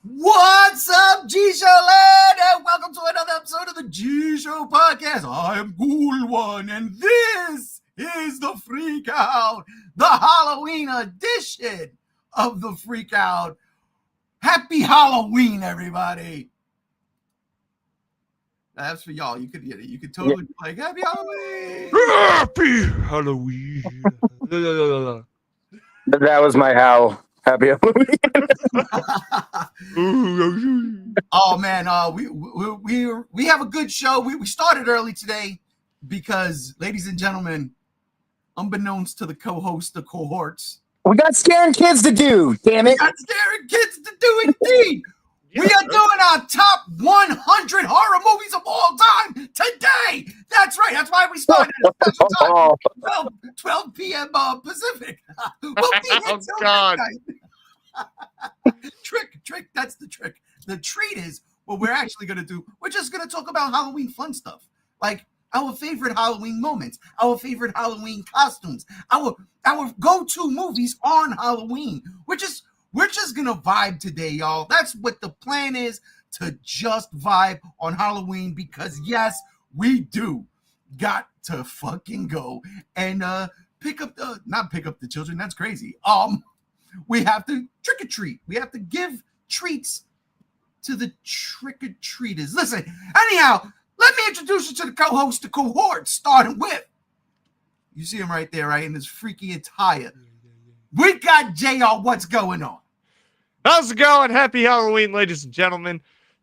What's up, G-Show Land, and welcome to another episode of the G-Show Podcast. I am Ghoul One, and this is the Freak Out, the Halloween edition of the Freak Out. Happy Halloween, everybody. That's for y'all. You could get it. You could totally be like, Happy Halloween. Happy Halloween. That was my howl. Happy Halloween. Oh man, we have a good show. We started early today because, ladies and gentlemen, unbeknownst to the co-host, the cohorts, We got scaring kids to do. Damn we it! got scaring kids to do indeed. We are doing our top 100 horror movies of all time today. That's right. That's why we started at a special time, 12 p.m. Pacific. We'll be here Oh, till God. midnight. Trick. That's the trick. The treat is what we're actually going to do. We're just going to talk about Halloween fun stuff, like our favorite Halloween moments, our favorite Halloween costumes, our go-to movies on Halloween. We're just gonna vibe today, y'all. That's what the plan is, to just vibe on Halloween, because yes, we do got to fucking go and not pick up the children. That's crazy. We have to trick or treat. We have to give treats to the trick-or-treaters. Listen, anyhow, let me introduce you to the co-host, the cohort, starting with, you see him right there, right, in this freaky attire. We got JR. What's going on? How's it going? Happy Halloween, ladies and gentlemen.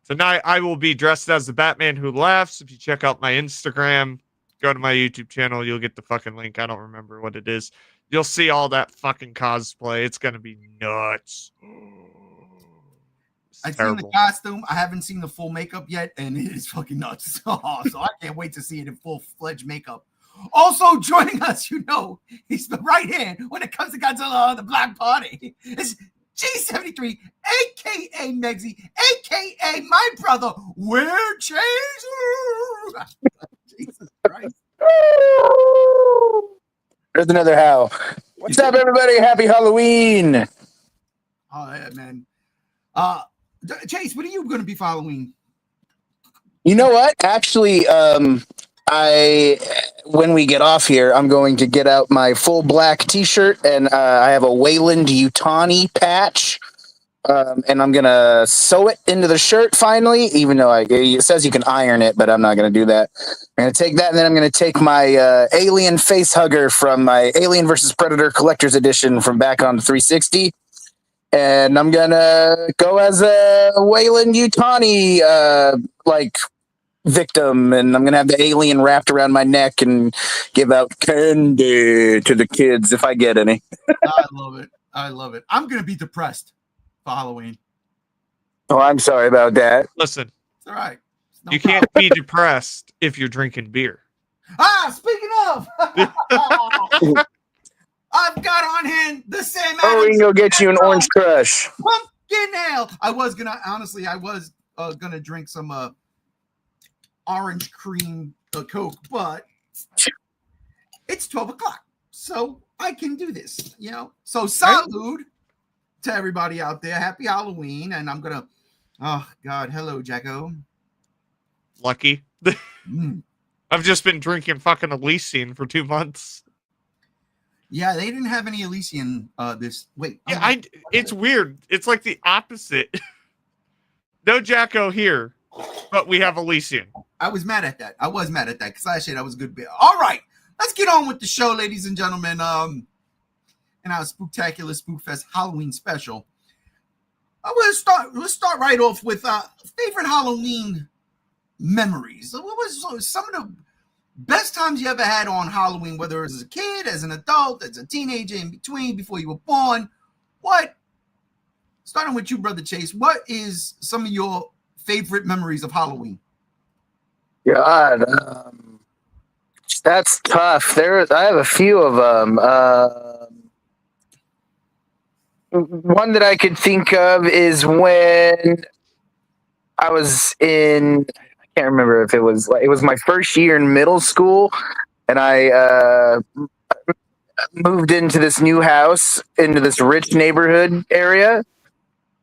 Tonight I will be dressed as the Batman Who Laughs. If you check out my Instagram, go to my YouTube channel, you'll get the fucking link. I don't remember what it is. You'll see all that fucking cosplay. It's going to be nuts. I've seen the costume. I haven't seen the full makeup yet, and it is fucking nuts. So I can't wait to see it in full-fledged makeup. Also joining us, he's the right hand when it comes to Godzilla, the Black Party. It's G73, a.k.a. Megzy, a.k.a. my brother, We're Chaser. Jesus Christ. There's another howl. What's up, everybody? Happy Halloween. Oh, yeah, man. Chase, what are you going to be for Halloween? You know what? Actually, when we get off here, I'm going to get out my full black t-shirt, and I have a Wayland Yutani patch, and I'm gonna sew it into the shirt finally, even though it says you can iron it, but I'm not gonna do that. I'm gonna take that, and then I'm gonna take my alien face hugger from my Alien vs. Predator Collector's Edition from back on the 360, and I'm gonna go as a Wayland Yutani victim, and I'm gonna have the alien wrapped around my neck and give out candy to the kids if I get any. I love it. I'm gonna be depressed for Halloween. Oh, I'm sorry about that. Listen, It's all right. you can't be depressed if you're drinking beer. Speaking of, I've got on hand the same. Oh, we can go get you an Orange Crush. Pumpkin ale. I was gonna drink some orange cream Coke, but it's 12 o'clock, so I can do this, So salud to everybody out there. Happy Halloween, and I'm gonna. Oh God, hello, Jacko. Lucky. I've just been drinking fucking Elysian for 2 months. Yeah, they didn't have any Elysian this. Wait. Yeah, it's weird. It's like the opposite. No Jacko here. but we have Elysian. I was mad at that. Because last year that was a good bit. All right, let's get on with the show, ladies and gentlemen. In our Spooktacular Spookfest Halloween special. Let's start right off with favorite Halloween memories. What was some of the best times you ever had on Halloween, whether it was as a kid, as an adult, as a teenager, in between, before you were born? Starting with you, Brother Chase, what is some of your favorite memories of Halloween? God, that's tough. I have a few of them. One that I could think of is when I was I can't remember if it was my first year in middle school, and I moved into this new house, into this rich neighborhood area.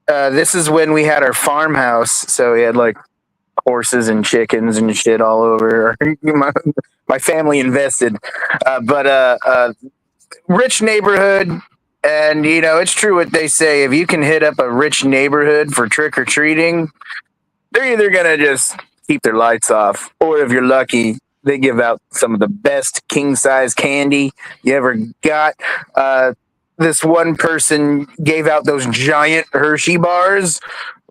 This is when we had our farmhouse, so we had like horses and chickens and shit all over. My family invested, but rich neighborhood. And, you know, it's true what they say. If you can hit up a rich neighborhood for trick-or-treating, they're either going to just keep their lights off, or if you're lucky, they give out some of the best king-size candy you ever got. This one person gave out those giant Hershey bars,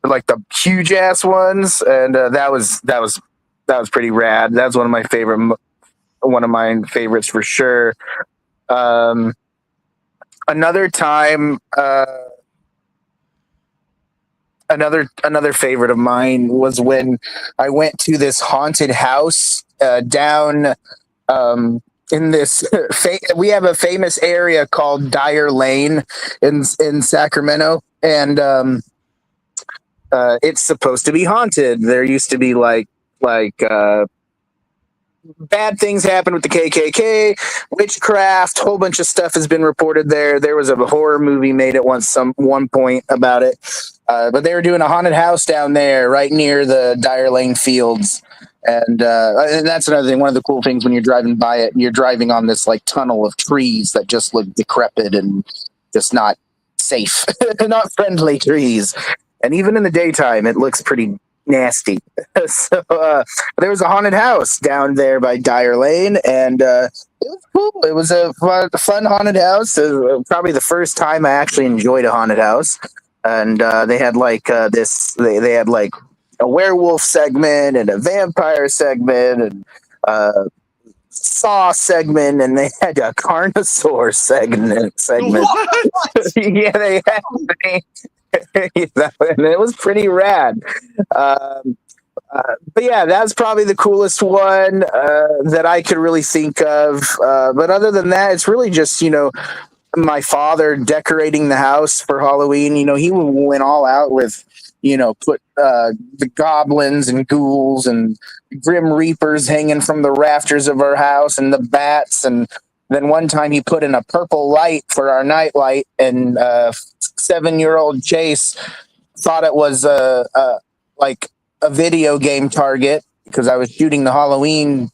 like the huge-ass ones, and that was pretty rad. That's one of my favorites for sure. Another time, another favorite of mine was when I went to this haunted house down in this. We have a famous area called Dyer Lane in Sacramento, and it's supposed to be haunted. There used to be like bad things happened with the KKK, witchcraft, whole bunch of stuff has been reported there. There was a horror movie made at one point about it. But they were doing a haunted house down there right near the Dyer Lane fields. And that's another thing. One of the cool things when you're driving by it, you're driving on this like tunnel of trees that just look decrepit and just not safe, not friendly trees. And even in the daytime, it looks pretty nasty. So there was a haunted house down there by Dyer Lane, and it was cool. It was a fun haunted house. Probably the first time I actually enjoyed a haunted house. And they had like they had like a werewolf segment and a vampire segment and Saw segment, and they had a Carnosaur segment. Yeah, they had. And it was pretty rad. But yeah, that's probably the coolest one that I could really think of. But other than that, it's really just, you know, my father decorating the house for Halloween. You know, he went all out with, you know, put the goblins and ghouls and grim reapers hanging from the rafters of our house and the bats. And then one time he put in a purple light for our night light, and 7-year-old Chase thought it was like a video game target because I was shooting the Halloween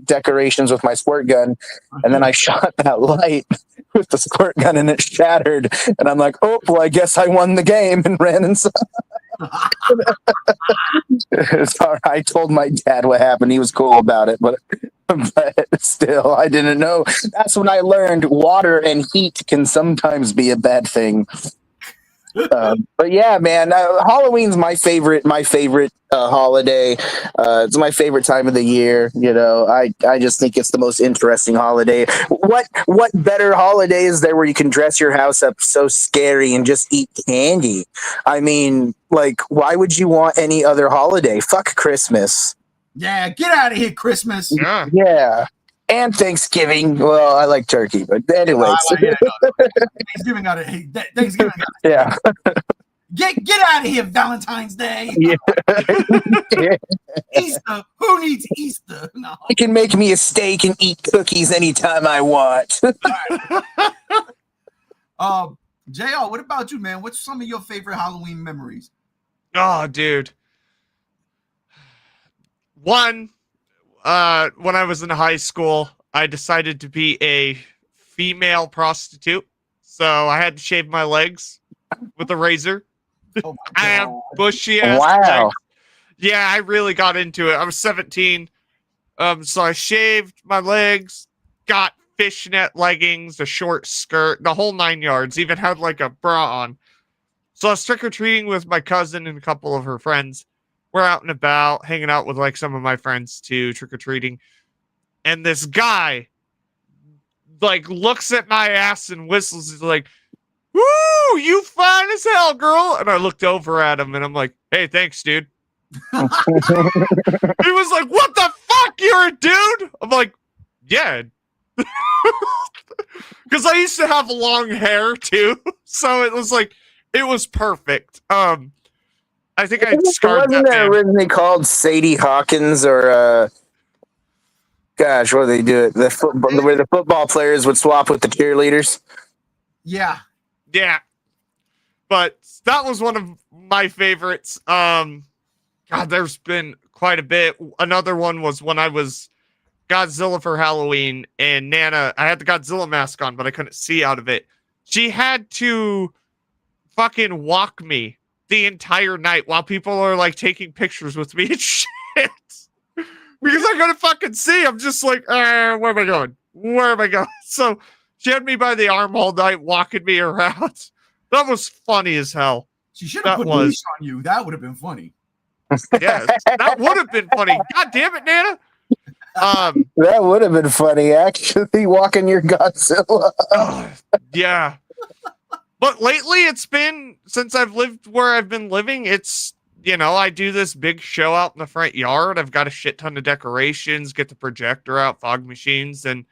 decorations with my squirt gun, and then I shot that light with the squirt gun and it shattered, and I'm like, oh well, I guess I won the game, and ran inside. Sorry, I told my dad what happened. He was cool about it, but still, I didn't know. That's when I learned water and heat can sometimes be a bad thing. But yeah, man, Halloween's my favorite holiday. It's my favorite time of the year. You know, I just think it's the most interesting holiday. What better holiday is there where you can dress your house up so scary and just eat candy? I mean, like, why would you want any other holiday? Fuck Christmas. Yeah, get out of here, Christmas. Yeah. And Thanksgiving. Well, I like turkey, but anyways. Thanksgiving out of Thanksgiving. Yeah. Get out of here, Valentine's Day. Yeah. Easter. Who needs Easter? No. You can make me a steak and eat cookies anytime I want. JR, what about you, man? What's some of your favorite Halloween memories? Oh, dude. One, when I was in high school, I decided to be a female prostitute. So I had to shave my legs with a razor. Oh I have bushy ass Wow. legs. Yeah, I really got into it. I was 17. So I shaved my legs, got fishnet leggings, a short skirt, the whole 9 yards, even had like a bra on. So I was trick-or-treating with my cousin and a couple of her friends. We're out and about, hanging out with like some of my friends too, trick-or-treating. And this guy like looks at my ass and whistles. He's like, "Woo, you fine as hell, girl." And I looked over at him and I'm like, "Hey, thanks, dude." He was like, "What the fuck? You're a dude?" I'm like, "Yeah." Because I used to have long hair too. So it was like, it was perfect. I think I scarred that Wasn't that man. originally called Sadie Hawkins or gosh, what do they do? The football where the football players would swap with the cheerleaders. Yeah. Yeah. But that was one of my favorites. God, there's been quite a bit. Another one was when I was Godzilla for Halloween, and Nana, I had the Godzilla mask on, but I couldn't see out of it. She had to fucking walk me the entire night while people are like taking pictures with me and shit. Because I couldn't fucking see. I'm just like, where am I going? Where am I going? So she had me by the arm all night, walking me around. That was funny as hell. She should have That put was- leash on you. That would have been funny. Yes, that would have been funny. God damn it, Nana. That would have been funny, actually, walking your Godzilla. Yeah. But lately it's been, since I've lived where I've been living, it's, you know, I do this big show out in the front yard. I've got a shit ton of decorations, get the projector out, fog machines, and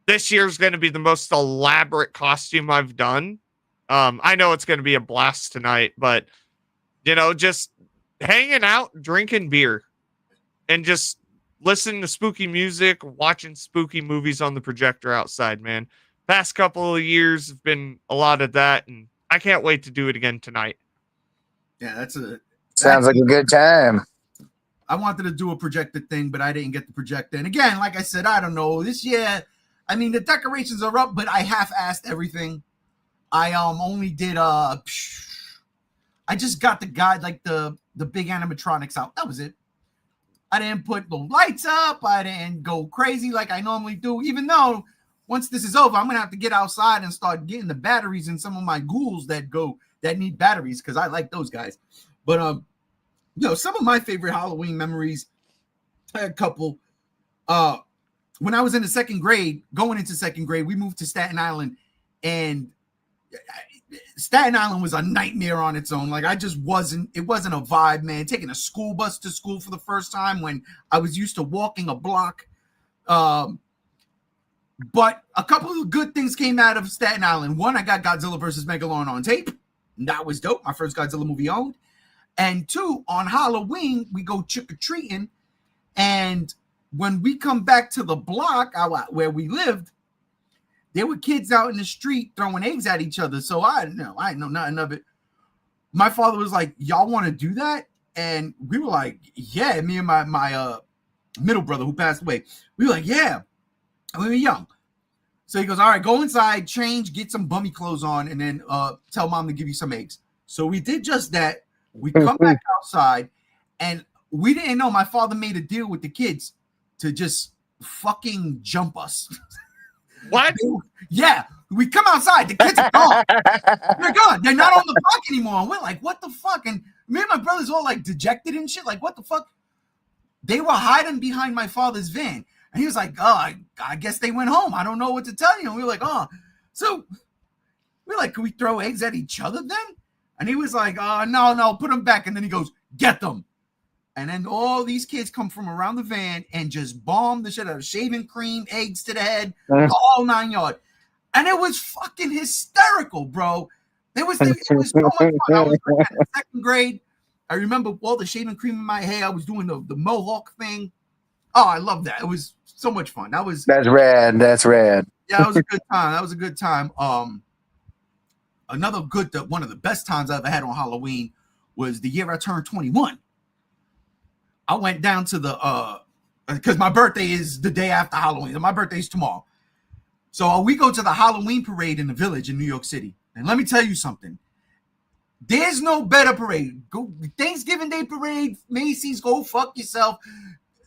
this year's going to be the most elaborate costume I've done. I know it's going to be a blast tonight, but, you know, just hanging out, drinking beer, and just listening to spooky music, watching spooky movies on the projector outside, man. Past couple of years have been a lot of that, and I can't wait to do it again tonight. Yeah, Sounds like a good time. I wanted to do a projector thing, but I didn't get the projector. And again, like I said, I don't know. This year, I mean, the decorations are up, but I half-assed everything. I only did I just got the guide, like the big animatronics out. That was it. I didn't put the lights up. I didn't go crazy like I normally do, even though once this is over, I'm gonna have to get outside and start getting the batteries in some of my ghouls that need batteries, because I like those guys. But you know, some of my favorite Halloween memories, I had a couple. When I was in the second grade, going into second grade, we moved to Staten Island, and Staten Island was a nightmare on its own. Like, it wasn't a vibe, man. Taking a school bus to school for the first time when I was used to walking a block. But a couple of good things came out of Staten Island. One, I got Godzilla vs. Megalon on tape. That was dope. My first Godzilla movie owned. And two, on Halloween, we go trick-or-treating. And when we come back to the block where we lived, there were kids out in the street throwing eggs at each other. So I didn't know nothing of it. My father was like, "Y'all want to do that?" And we were like, "Yeah." Me and my middle brother who passed away, we were like, "Yeah." And we were young. So he goes, "All right, go inside, change, get some bummy clothes on, and then tell mom to give you some eggs." So we did just that. We come back outside, and we didn't know my father made a deal with the kids to just fucking jump us. What? Yeah, we come outside, the kids are gone. They're gone. They're not on the block anymore. And we're like, what the fuck? And me and my brothers all like dejected and shit. Like, what the fuck? They were hiding behind my father's van. And he was like, "Oh, I guess they went home. I don't know what to tell you." And we were like, "Oh." So we're like, "Can we throw eggs at each other then?" And he was like, no, put them back. And then he goes, "Get them." And then all these kids come from around the van and just bomb the shit out of shaving cream, eggs to the head, the whole 9 yards. And it was fucking hysterical, bro. It was so much fun. I was like in second grade. I remember all the shaving cream in my hair. I was doing the mohawk thing. Oh, I love that. It was so much fun. That's rad. That's rad. Yeah, that was a good time. That was a good time. One of the best times I ever had on Halloween was the year I turned 21. I went down to because my birthday is the day after Halloween. And my birthday is tomorrow. So we go to the Halloween parade in the Village in New York City. And let me tell you something. There's no better parade. Go Thanksgiving Day parade, Macy's, go fuck yourself.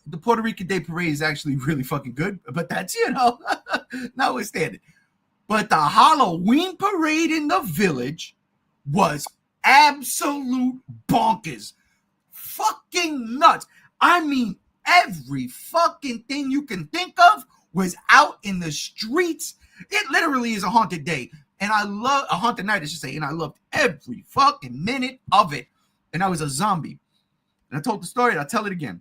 The Puerto Rican Day parade is actually really fucking good, but that's, notwithstanding. But the Halloween parade in the village was absolute bonkers. Fucking nuts. I mean, every fucking thing you can think of was out in the streets. It literally is a haunted day. And I love a haunted night, I should say. And I loved every fucking minute of it. And I was a zombie. And I told the story, and I'll tell it again.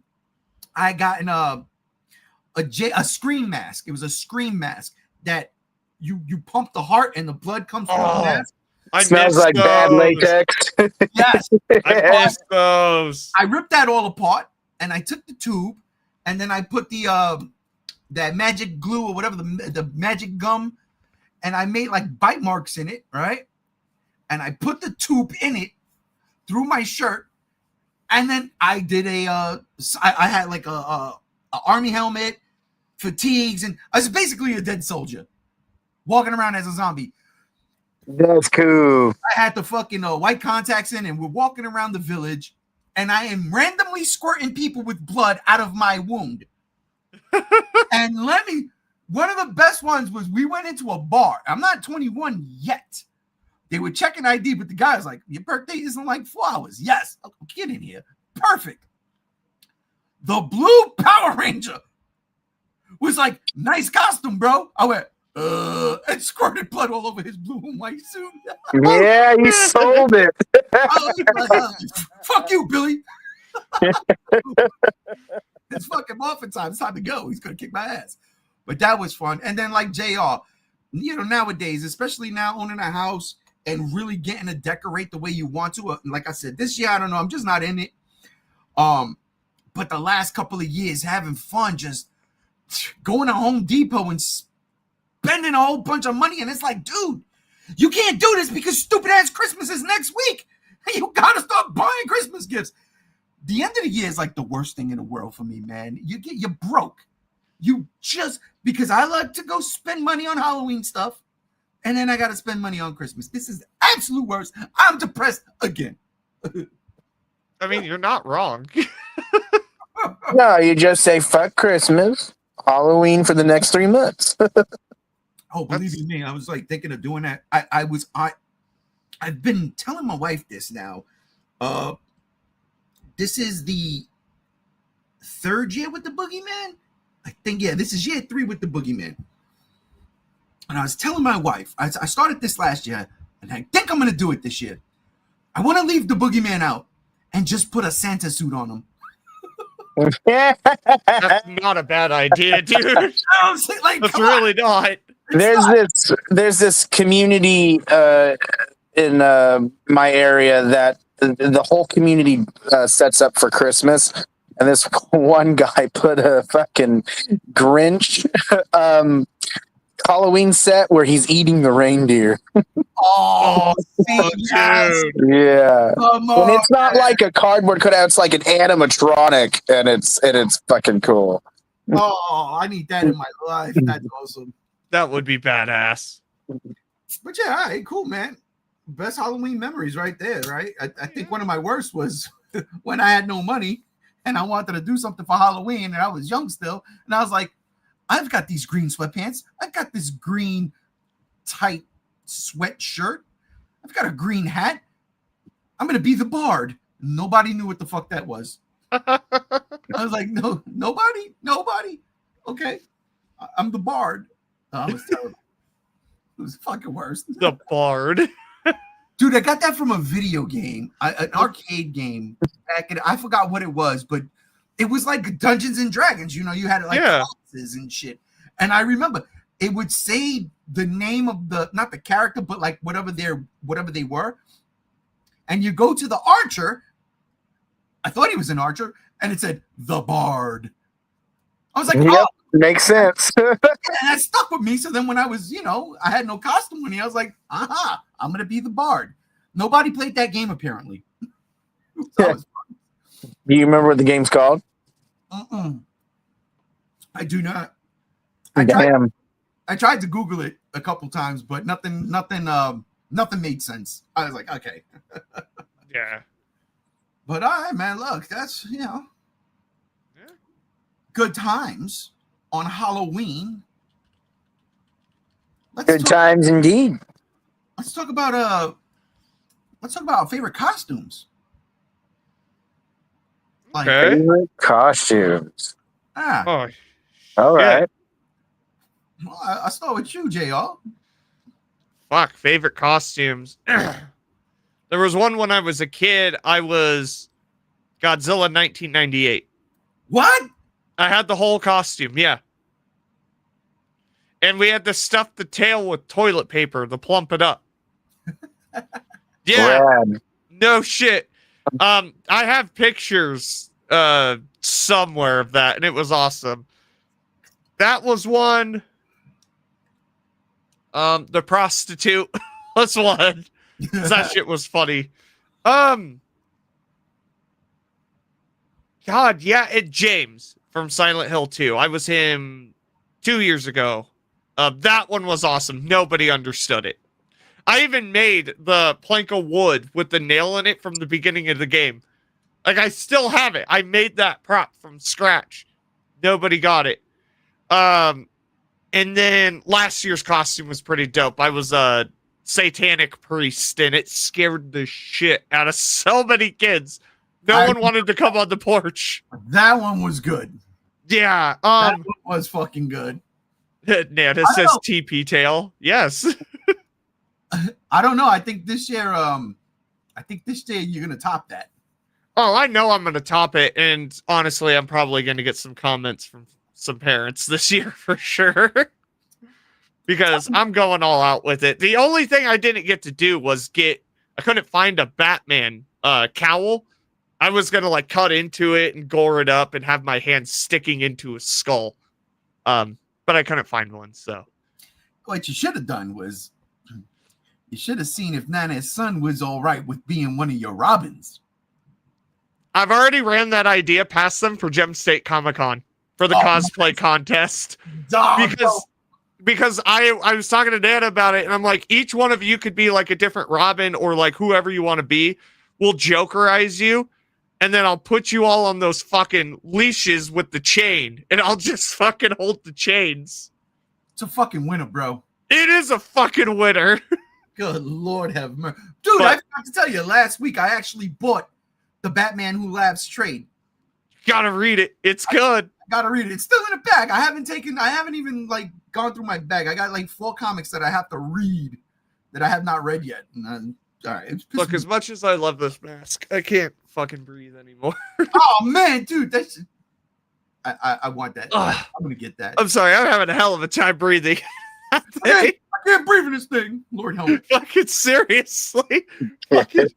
I got in a scream mask. It was a scream mask that you pump the heart and the blood comes from the mask. Smells like bad latex. Yes. I missed those. I ripped that all apart and I took the tube and then I put the that magic glue or whatever, the magic gum, and I made like bite marks in it, right? And I put the tube in it through my shirt, and then I did I had like a army helmet, fatigues, and I was basically a dead soldier walking around as a zombie. That's cool. I had the fucking white contacts in, and we're walking around the village, and I am randomly squirting people with blood out of my wound. And one of the best ones was we went into a bar. I'm not 21 yet. They were checking ID, but the guy was like, your birthday isn't like 4 hours. Yes. Oh, get in here. Perfect. The Blue Power Ranger was like, nice costume, bro. I went, and squirted blood all over his blue and white suit. Yeah, you sold it. Fuck you, Billy. It's fucking muffin time. It's time to go. He's gonna kick my ass. But that was fun. And then like JR, nowadays, especially now owning a house and really getting to decorate the way you want to. Like I said, this year, I don't know. I'm just not in it. But the last couple of years, having fun, just going to Home Depot and spending a whole bunch of money. And it's like, dude, you can't do this because stupid ass Christmas is next week. You gotta start buying Christmas gifts. The end of the year is like the worst thing in the world for me, man. You're broke. You just, because I like to go spend money on Halloween stuff, and then I got to spend money on Christmas. This is the absolute worst. I'm depressed again. I mean, you're not wrong. No, you just say fuck Christmas, Halloween for the next 3 months. Oh, believe you me, I was like thinking of doing that. I've been telling my wife this now. This is the 3rd year with the Boogeyman. I think, yeah, this is year 3 with the Boogeyman. And I was telling my wife, I started this last year, and I think I'm going to do it this year. I want to leave the Boogeyman out and just put a Santa suit on him. That's not a bad idea, dude. Like, That's really not. There's this community in my area that the whole community sets up for Christmas, and this one guy put a fucking Grinch Halloween set where he's eating the reindeer. Oh, yes. Dude. Yeah, and it's not like a cardboard cutout; it's like an animatronic, and it's fucking cool. Oh, I need that in my life. That's awesome. That would be badass. But yeah, all right, cool, man. Best Halloween memories right there, right? I think one of my worst was when I had no money and I wanted to do something for Halloween, and I was young still, and I was like, I've got these green sweatpants. I've got this green tight sweatshirt. I've got a green hat. I'm going to be the Bard. Nobody knew what the fuck that was. I was like, no, nobody. Okay. I'm the Bard. I was terrible. It was fucking worse. The Bard. Dude, I got that from a video game, an arcade game. I forgot what it was, but it was like Dungeons and Dragons. You had like classes and shit. And I remember it would say the name of not the character, but like whatever they were. And you go to the archer. I thought he was an archer, and it said the Bard. I was like, yep, makes sense. And that stuck with me. So then when I was, I had no costume with me, I was like, aha, I'm going to be the Bard. Nobody played that game, apparently. Do you remember what the game's called? I do not. I tried to Google it a couple times, but nothing Nothing made sense. I was like, okay. Yeah. But all right, man, look, that's, Yeah. good times on Halloween. Good times indeed. Let's talk about our favorite costumes. Like, Okay. Favorite costumes. Oh, All right. well, I start with you, JR. fuck. Favorite costumes. There was one when I was a kid. I was Godzilla 1998. What? I had the whole costume. Yeah. And we had to stuff the tail with toilet paper to plump it up. Yeah. Rad. No shit. I have pictures somewhere of that, and it was awesome. That was one. The prostitute was one. 'Cause that shit was funny. God, yeah, James from Silent Hill 2. I was him 2 years ago. That one was awesome. Nobody understood it. I even made the plank of wood with the nail in it from the beginning of the game. Like, I still have it. I made that prop from scratch. Nobody got it. And then last year's costume was pretty dope. I was a satanic priest, and it scared the shit out of so many kids. No one wanted to come on the porch. That one was good. Yeah. That one was fucking good. Nana I says know. TP tail. Yes. I don't know. I think this year you're gonna top that. Oh, I know I'm going to top it. And honestly, I'm probably going to get some comments from some parents this year for sure. Because I'm going all out with it. The only thing I didn't get to do was I couldn't find a Batman cowl. I was going to like cut into it and gore it up and have my hand sticking into a skull. But I couldn't find one, so. What you should have done was you should have seen if Nana's son was all right with being one of your Robins. I've already ran that idea past them for Gem State Comic-Con for the cosplay contest. Dog, Because I was talking to Dad about it, and I'm like, each one of you could be like a different Robin or like whoever you want to be. We'll Jokerize you, and then I'll put you all on those fucking leashes with the chain, and I'll just fucking hold the chains. it's a fucking winner, bro. It is a fucking winner. Good Lord have mercy. Dude, But- I forgot to tell you, last week I actually bought the Batman Who Laughs trade. Gotta read it. It's good. I gotta read it. It's still in the bag. I haven't even like gone through my bag. I got like 4 comics that I have to read that I have not read yet. And all right, it's Look, as much as I love this mask, I can't fucking breathe anymore. oh man, dude, that's I want that. Ugh. I'm gonna get that. I'm sorry, I'm having a hell of a time breathing. Okay, I can't breathe in this thing. Lord help me. Fucking seriously. Fucking-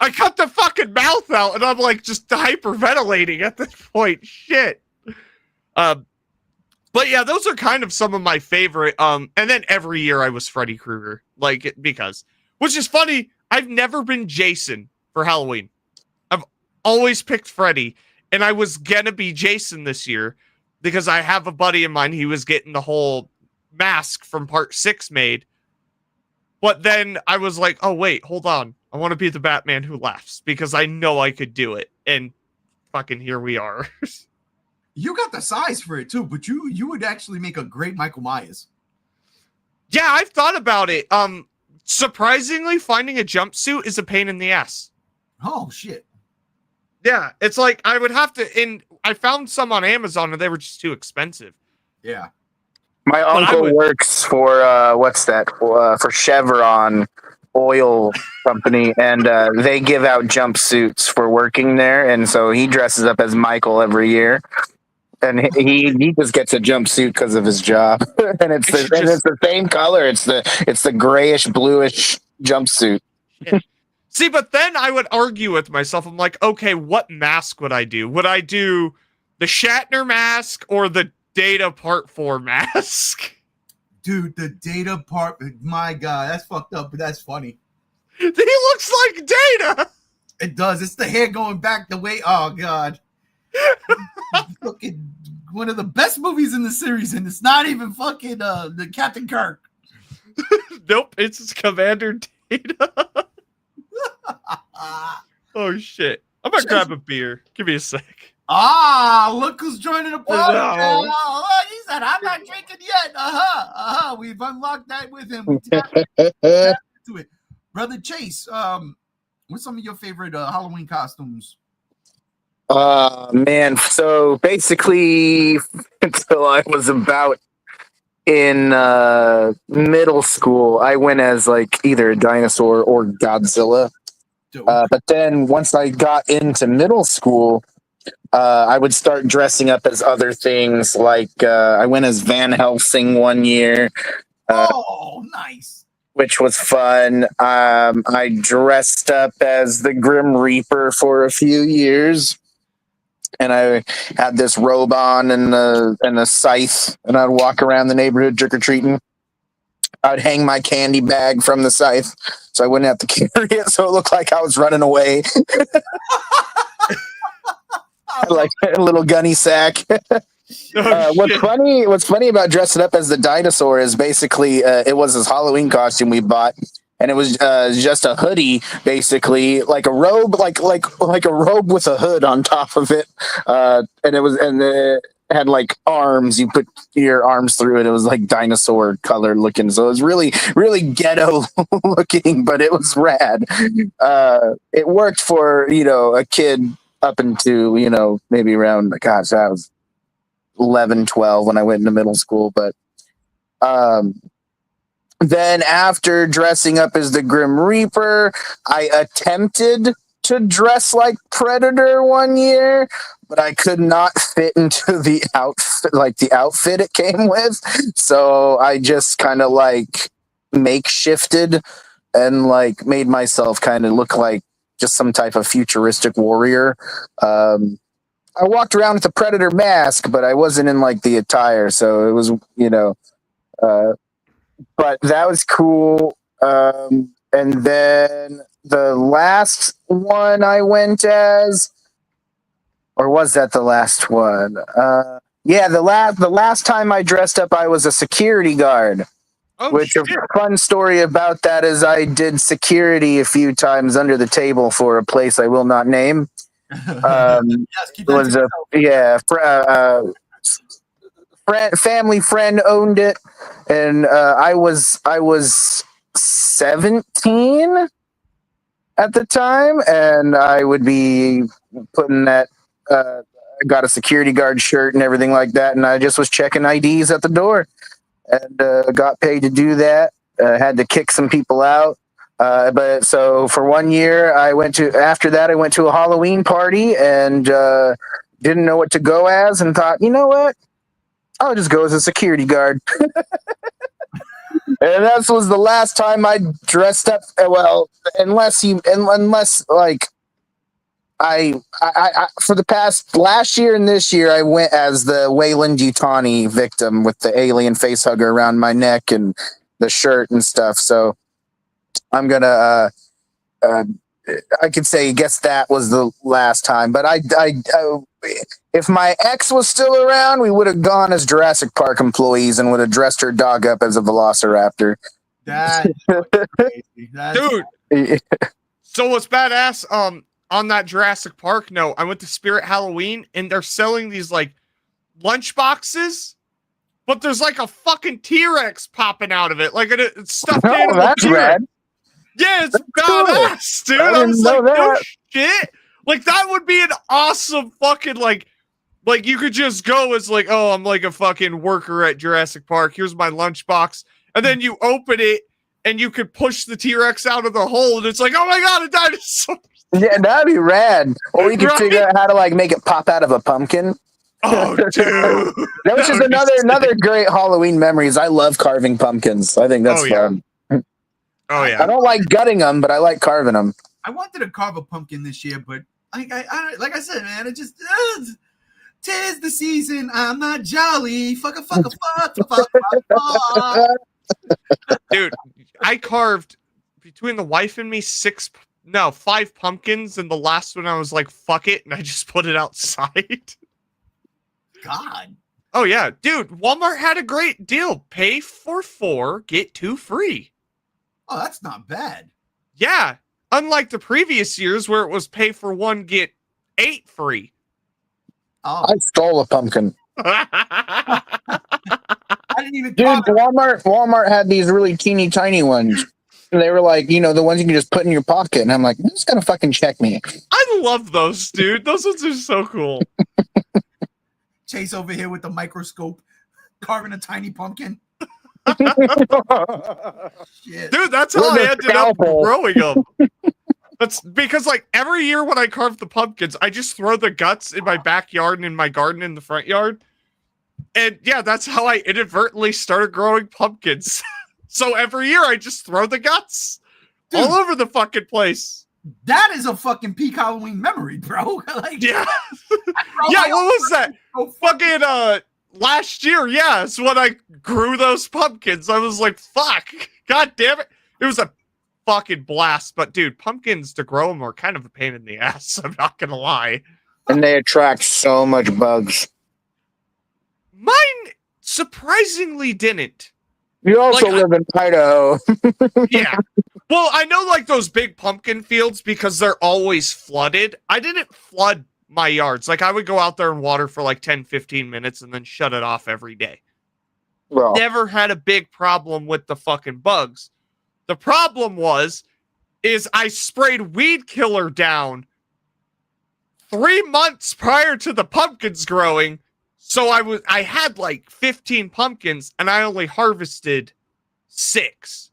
I cut the fucking mouth out and I'm like just hyperventilating at this point. Shit. But yeah, those are kind of some of my favorite. And then every year I was Freddy Krueger. Because which is funny, I've never been Jason for Halloween. I've always picked Freddy. And I was gonna be Jason this year because I have a buddy of mine, he was getting the whole mask from part 6 made. But then I was like, oh wait, hold on. I want to be the Batman Who Laughs because I know I could do it. And fucking here we are. You got the size for it too, but you would actually make a great Michael Myers. Yeah, I've thought about it. Surprisingly, finding a jumpsuit is a pain in the ass. Oh shit. Yeah, it's like I would have to, and I found some on Amazon and they were just too expensive. Yeah. My I uncle would- works for what's that? For Chevron Oil Company, and they give out jumpsuits for working there, and so he dresses up as Michael every year, and he just gets a jumpsuit because of his job, and it's the same color. It's the grayish bluish jumpsuit. See, but then I would argue with myself. I'm like, okay, what mask would I do? Would I do the Shatner mask or the Data Part 4 mask? Dude, the Data part, my God, that's fucked up, but that's funny. He looks like Data. It does. It's the hair going back the way. Oh God. Fucking one of the best movies in the series, and it's not even fucking the Captain Kirk. Nope, it's Commander Oh shit! I'm gonna grab a beer. Give me a sec. Look who's joining the party No. now. Oh, he said, I'm not drinking yet. We've unlocked that with him. We tapped into it. Brother Chase, what's some of your favorite Halloween costumes? Man, so basically until I was about in middle school, I went as like either a dinosaur or Godzilla. Dope. But then once I got into middle school, I would start dressing up as other things. Like I went as Van Helsing one year, Nice. which was fun. I dressed up as the Grim Reaper for a few years. And I had this robe on and a scythe, and I'd walk around the neighborhood trick or treating. I'd hang my candy bag from the scythe, so I wouldn't have to carry it, so it looked like I was running away. Like a little gunny sack. What's funny about dressing up as the dinosaur is basically it was this Halloween costume we bought. And it was just a hoodie, basically, like a robe, like a robe with a hood on top of it, and it had like arms. You put your arms through it. It was like dinosaur color looking, so it was really ghetto looking, but it was rad. It worked for a kid up into maybe around I was 11, 12 when I went into middle school, but. Then after dressing up as the Grim Reaper, I attempted to dress like Predator one year, but I could not fit into the outfit it came with. So I just kind of like makeshifted and like made myself kind of look like just some type of futuristic warrior. I walked around with a Predator mask, but I wasn't in like the attire. So it was, but that was cool. And then the last one I went as, or was that the last one? Yeah, the last time I dressed up, I was a security guard. Which a fun story about that is I did security a few times under the table for a place I will not name. Family friend owned it, and I was 17 at the time, and I would be putting that. Got a security guard shirt and everything like that, and I just was checking IDs at the door, and got paid to do that. Had to kick some people out. But so for 1 year, after that I went to a Halloween party and didn't know what to go as, and thought, you know what? I'll just go as a security guard. And that was the last time I dressed up. Well, unless like I for the last year and this year, I went as the Weyland-Yutani victim with the alien face hugger around my neck and the shirt and stuff. So I'm gonna I could say, guess that was the last time. But I if my ex was still around, we would have gone as Jurassic Park employees and would have dressed her dog up as a velociraptor. That's crazy. Dude. So what's badass? On that Jurassic Park note, I went to Spirit Halloween and they're selling these like lunch boxes, but there's like a fucking T-Rex popping out of it, like a stuffed animal. That's T-Rex. rad. Yeah, it's badass, dude. I was like, no shit. Like that would be an awesome fucking like you could just go as like, oh, I'm like a fucking worker at Jurassic Park. Here's my lunchbox, and then you open it and you could push the T-Rex out of the hole, and it's like, oh my god, a dinosaur. Yeah, that'd be rad. Or you could figure out how to like make it pop out of a pumpkin. Oh, dude. That was just another great Halloween memories. I love carving pumpkins. I think that's fun. Oh yeah. I don't like gutting them, but I like carving them. I wanted to carve a pumpkin this year, but I like I said, man, it just 'tis the season. I'm not jolly. Fuck. Dude, I carved between the wife and me 5 pumpkins, and the last one I was like, fuck it, and I just put it outside. God. Oh yeah, dude, Walmart had a great deal. Pay for 4, get 2 free. Oh, that's not bad. Yeah. Unlike the previous years where it was pay for one, get 8 free. Oh, I stole a pumpkin. I didn't even Dude, comment. Walmart had these really teeny tiny ones. And they were like, you know, the ones you can just put in your pocket. And I'm like, this is gonna fucking check me. I love those, dude. Those ones are so cool. Chase over here with the microscope, carving a tiny pumpkin. Shit. Dude, that's how With I a ended up scalpel. growing them. That's because, like, every year when I carve the pumpkins, I just throw the guts in my backyard and in my garden in the front yard. And yeah, that's how I inadvertently started growing pumpkins. So every year I just throw the guts Dude. all over the fucking place. That is a fucking peak Halloween memory, bro. Like, Yeah. bro, Yeah, I what was that? so fucking- Fucking last year, yeah, is when I grew those pumpkins. I was like, fuck. God damn it. It was a fucking blast. But dude, pumpkins to grow them are kind of a pain in the ass. I'm not gonna lie. And they attract so much bugs. Mine surprisingly didn't. You also Like, live in Idaho. Yeah. Well, I know like those big pumpkin fields because they're always flooded. I didn't flood my yards. Like I would go out there and water for like 10, 15 minutes and then shut it off every day. Well, Never had a big problem with the fucking bugs. The problem is I sprayed weed killer down 3 months prior to the pumpkins growing. So I had like 15 pumpkins and I only harvested 6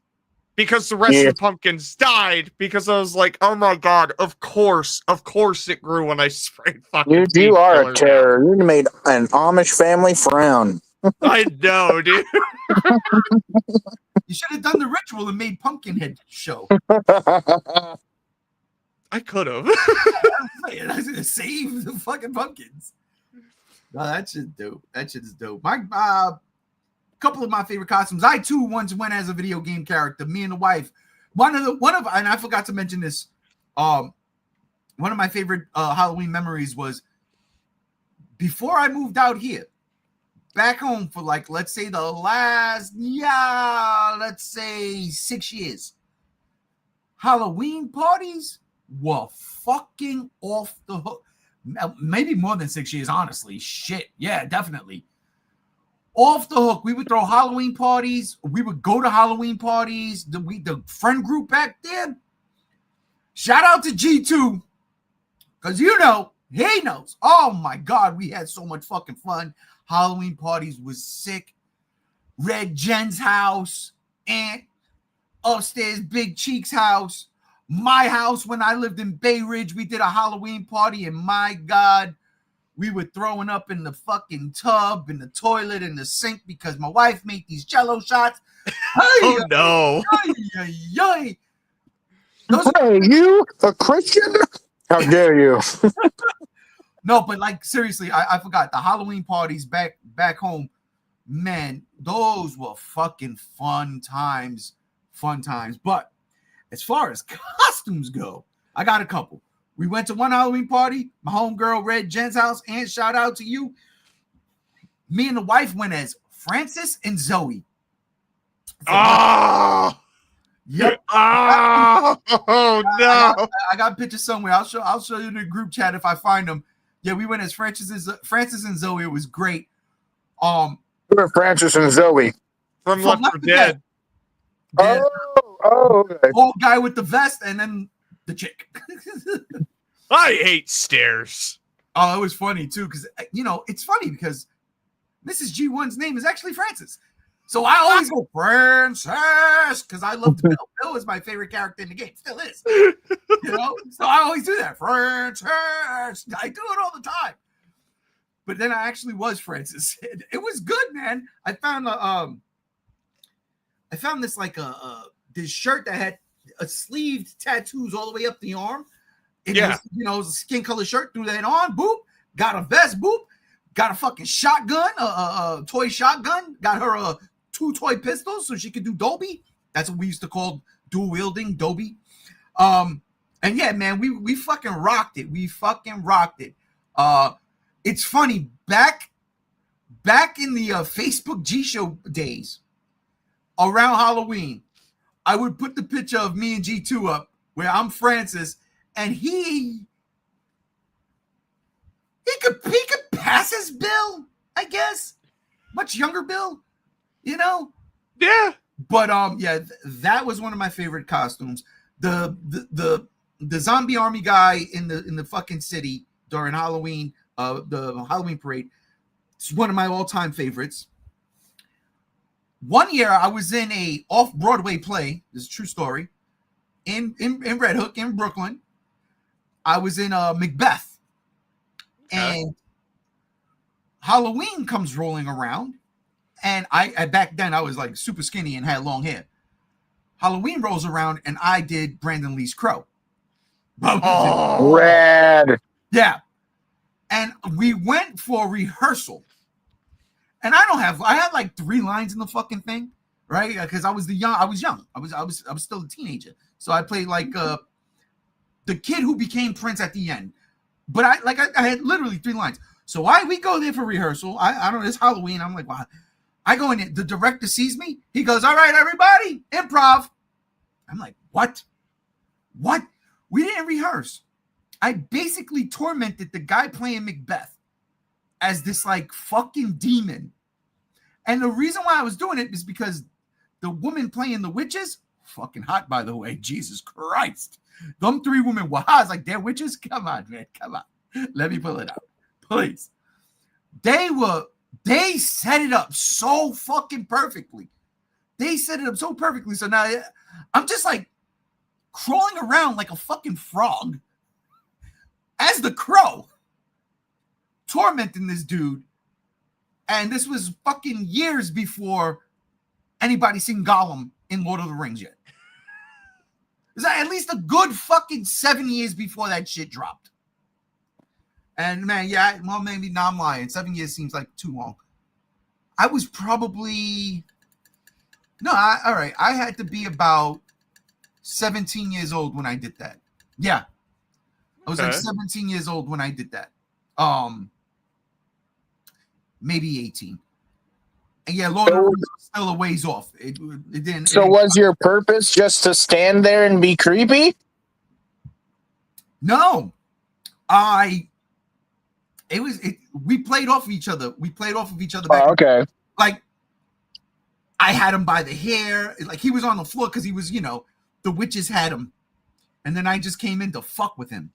because the rest of the pumpkins died because I was like, oh my God, of course it grew when I sprayed fucking dude, weed you are killer a terror. You made an Amish family frown. down. I know, dude. You should have done the ritual and made Pumpkinhead show. I could have. Man, I was gonna save the fucking pumpkins. No, that shit's dope. That shit is dope. My couple of my favorite costumes. I too once went as a video game character. Me and the wife. One of and I forgot to mention this. One of my favorite Halloween memories was before I moved out here, back home for like let's say the last 6 years. Halloween parties were fucking off the hook. Maybe more than 6 years, honestly. Shit. Yeah, definitely. Off the hook. We would throw Halloween parties. We would go to Halloween parties. The friend group back then. Shout out to G2. Because you know, he knows. Oh my God, we had so much fucking fun. Halloween parties was sick. Red Jen's house. And upstairs Big Cheek's house. My house when I lived in Bay Ridge, we did a Halloween party, and my God, we were throwing up in the fucking tub, in the toilet, in the sink because my wife made these Jello shots. Oh no! Hey, you a Christian? How dare you? No, but like seriously, I forgot the Halloween parties back home. Man, those were fucking fun times. But as far as costumes go, I got a couple. We went to one Halloween party, my homegirl Red Jen's house, and shout out to you. Me and the wife went as Francis and Zoe. Oh! Yep. Oh no! I got pictures somewhere. I'll show you in the group chat if I find them. Yeah, we went as Francis and Zoe. It was great. We're Francis and Zoe. From Left 4 Dead. Oh, okay. Old guy with the vest and then the chick. I hate stairs. Oh, it was funny too because you know it's funny because Mrs. G1's name is actually Francis, so I always go Francis because I love Bill. Bill is my favorite character in the game, still is. You know, so I always do that. Francis, I do it all the time. But then I actually was Francis. It was good, man. I found this like this shirt that had a sleeved tattoos all the way up the arm. It was, you know, it was a skin color shirt. Threw that on, boop. Got a vest, boop. Got a fucking shotgun, a toy shotgun. Got her 2 toy pistols so she could do Dobie. That's what we used to call dual wielding, Dobie. And yeah, man, we fucking rocked it. We fucking rocked it. It's funny, back in the Facebook G Show days, around Halloween, I would put the picture of me and G2 up where I'm Francis, and he could pass his Bill, I guess. Much younger Bill, you know? Yeah. But yeah, that was one of my favorite costumes. The zombie army guy in the fucking city during Halloween, the Halloween parade. It's one of my all-time favorites. One year I was in a off-Broadway play. This is a true story. In Red Hook in Brooklyn. I was in Macbeth. And Halloween comes rolling around. And I back then I was like super skinny and had long hair. Halloween rolls around and I did Brandon Lee's Crow. Oh, Rad. Yeah. And we went for rehearsal. And I had like 3 lines in the fucking thing, right? Because I was young. I was still a teenager. So I played like the kid who became Prince at the end. But I had literally 3 lines. So we go there for rehearsal. I don't know, it's Halloween. I'm like, wow. I go in there, the director sees me. He goes, all right, everybody, improv. I'm like, what? What? We didn't rehearse. I basically tormented the guy playing Macbeth as this like fucking demon. And the reason why I was doing it is because the woman playing the witches, fucking hot, by the way, Jesus Christ. Them 3 women were hot. I was like, they're witches? Come on, man, come on. Let me pull it out, please. They set it up so fucking perfectly. They set it up so perfectly. So now I'm just like crawling around like a fucking frog as the Crow, tormenting this dude. And this was fucking years before anybody seen Gollum in Lord of the Rings yet. Is that at least a good fucking 7 years before that shit dropped? And man, yeah, well, maybe now I'm lying. 7 years seems like too long. I was probably all right. I had to be about 17 years old when I did that. Yeah, I was like 17 years old when I did that. Maybe 18. And yeah, Lord of the Rings was still a ways off. It didn't. So was your purpose just to stand there and be creepy? No, we played off of each other. We played off of each other. Oh, okay. Like, I had him by the hair. Like, he was on the floor because he was, the witches had him. And then I just came in to fuck with him.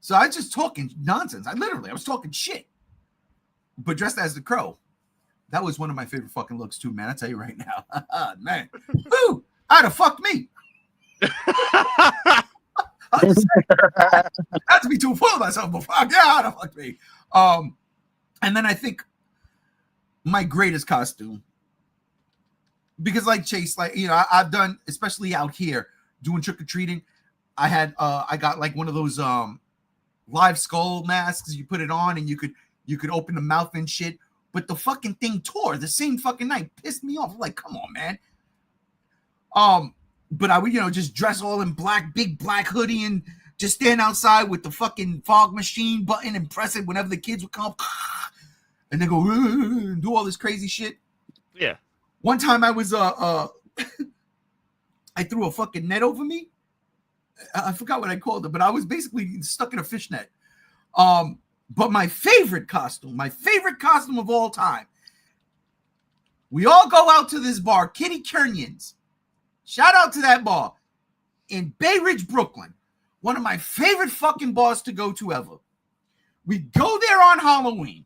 So I was just talking nonsense. I was talking shit. But dressed as the Crow. That was one of my favorite fucking looks too, man. I tell you right now. Man. Woo! I'd have fucked me. Not to be too full of myself, but fuck yeah, I'd have fucked me. And then I think my greatest costume, because like Chase, like, I've done, especially out here doing trick-or-treating, I got like one of those live skull masks. You put it on and you could open the mouth and shit, but the fucking thing tore the same fucking night. Pissed me off. Like, come on, man. But I would, just dress all in black, big black hoodie, and just stand outside with the fucking fog machine button and press it whenever the kids would come, and they go and do all this crazy shit. Yeah. One time I was I threw a fucking net over me. I forgot what I called it, but I was basically stuck in a fishnet. But my favorite costume of all time. We all go out to this bar, Kitty Kearney's. Shout out to that bar in Bay Ridge, Brooklyn. One of my favorite fucking bars to go to ever. We go there on Halloween.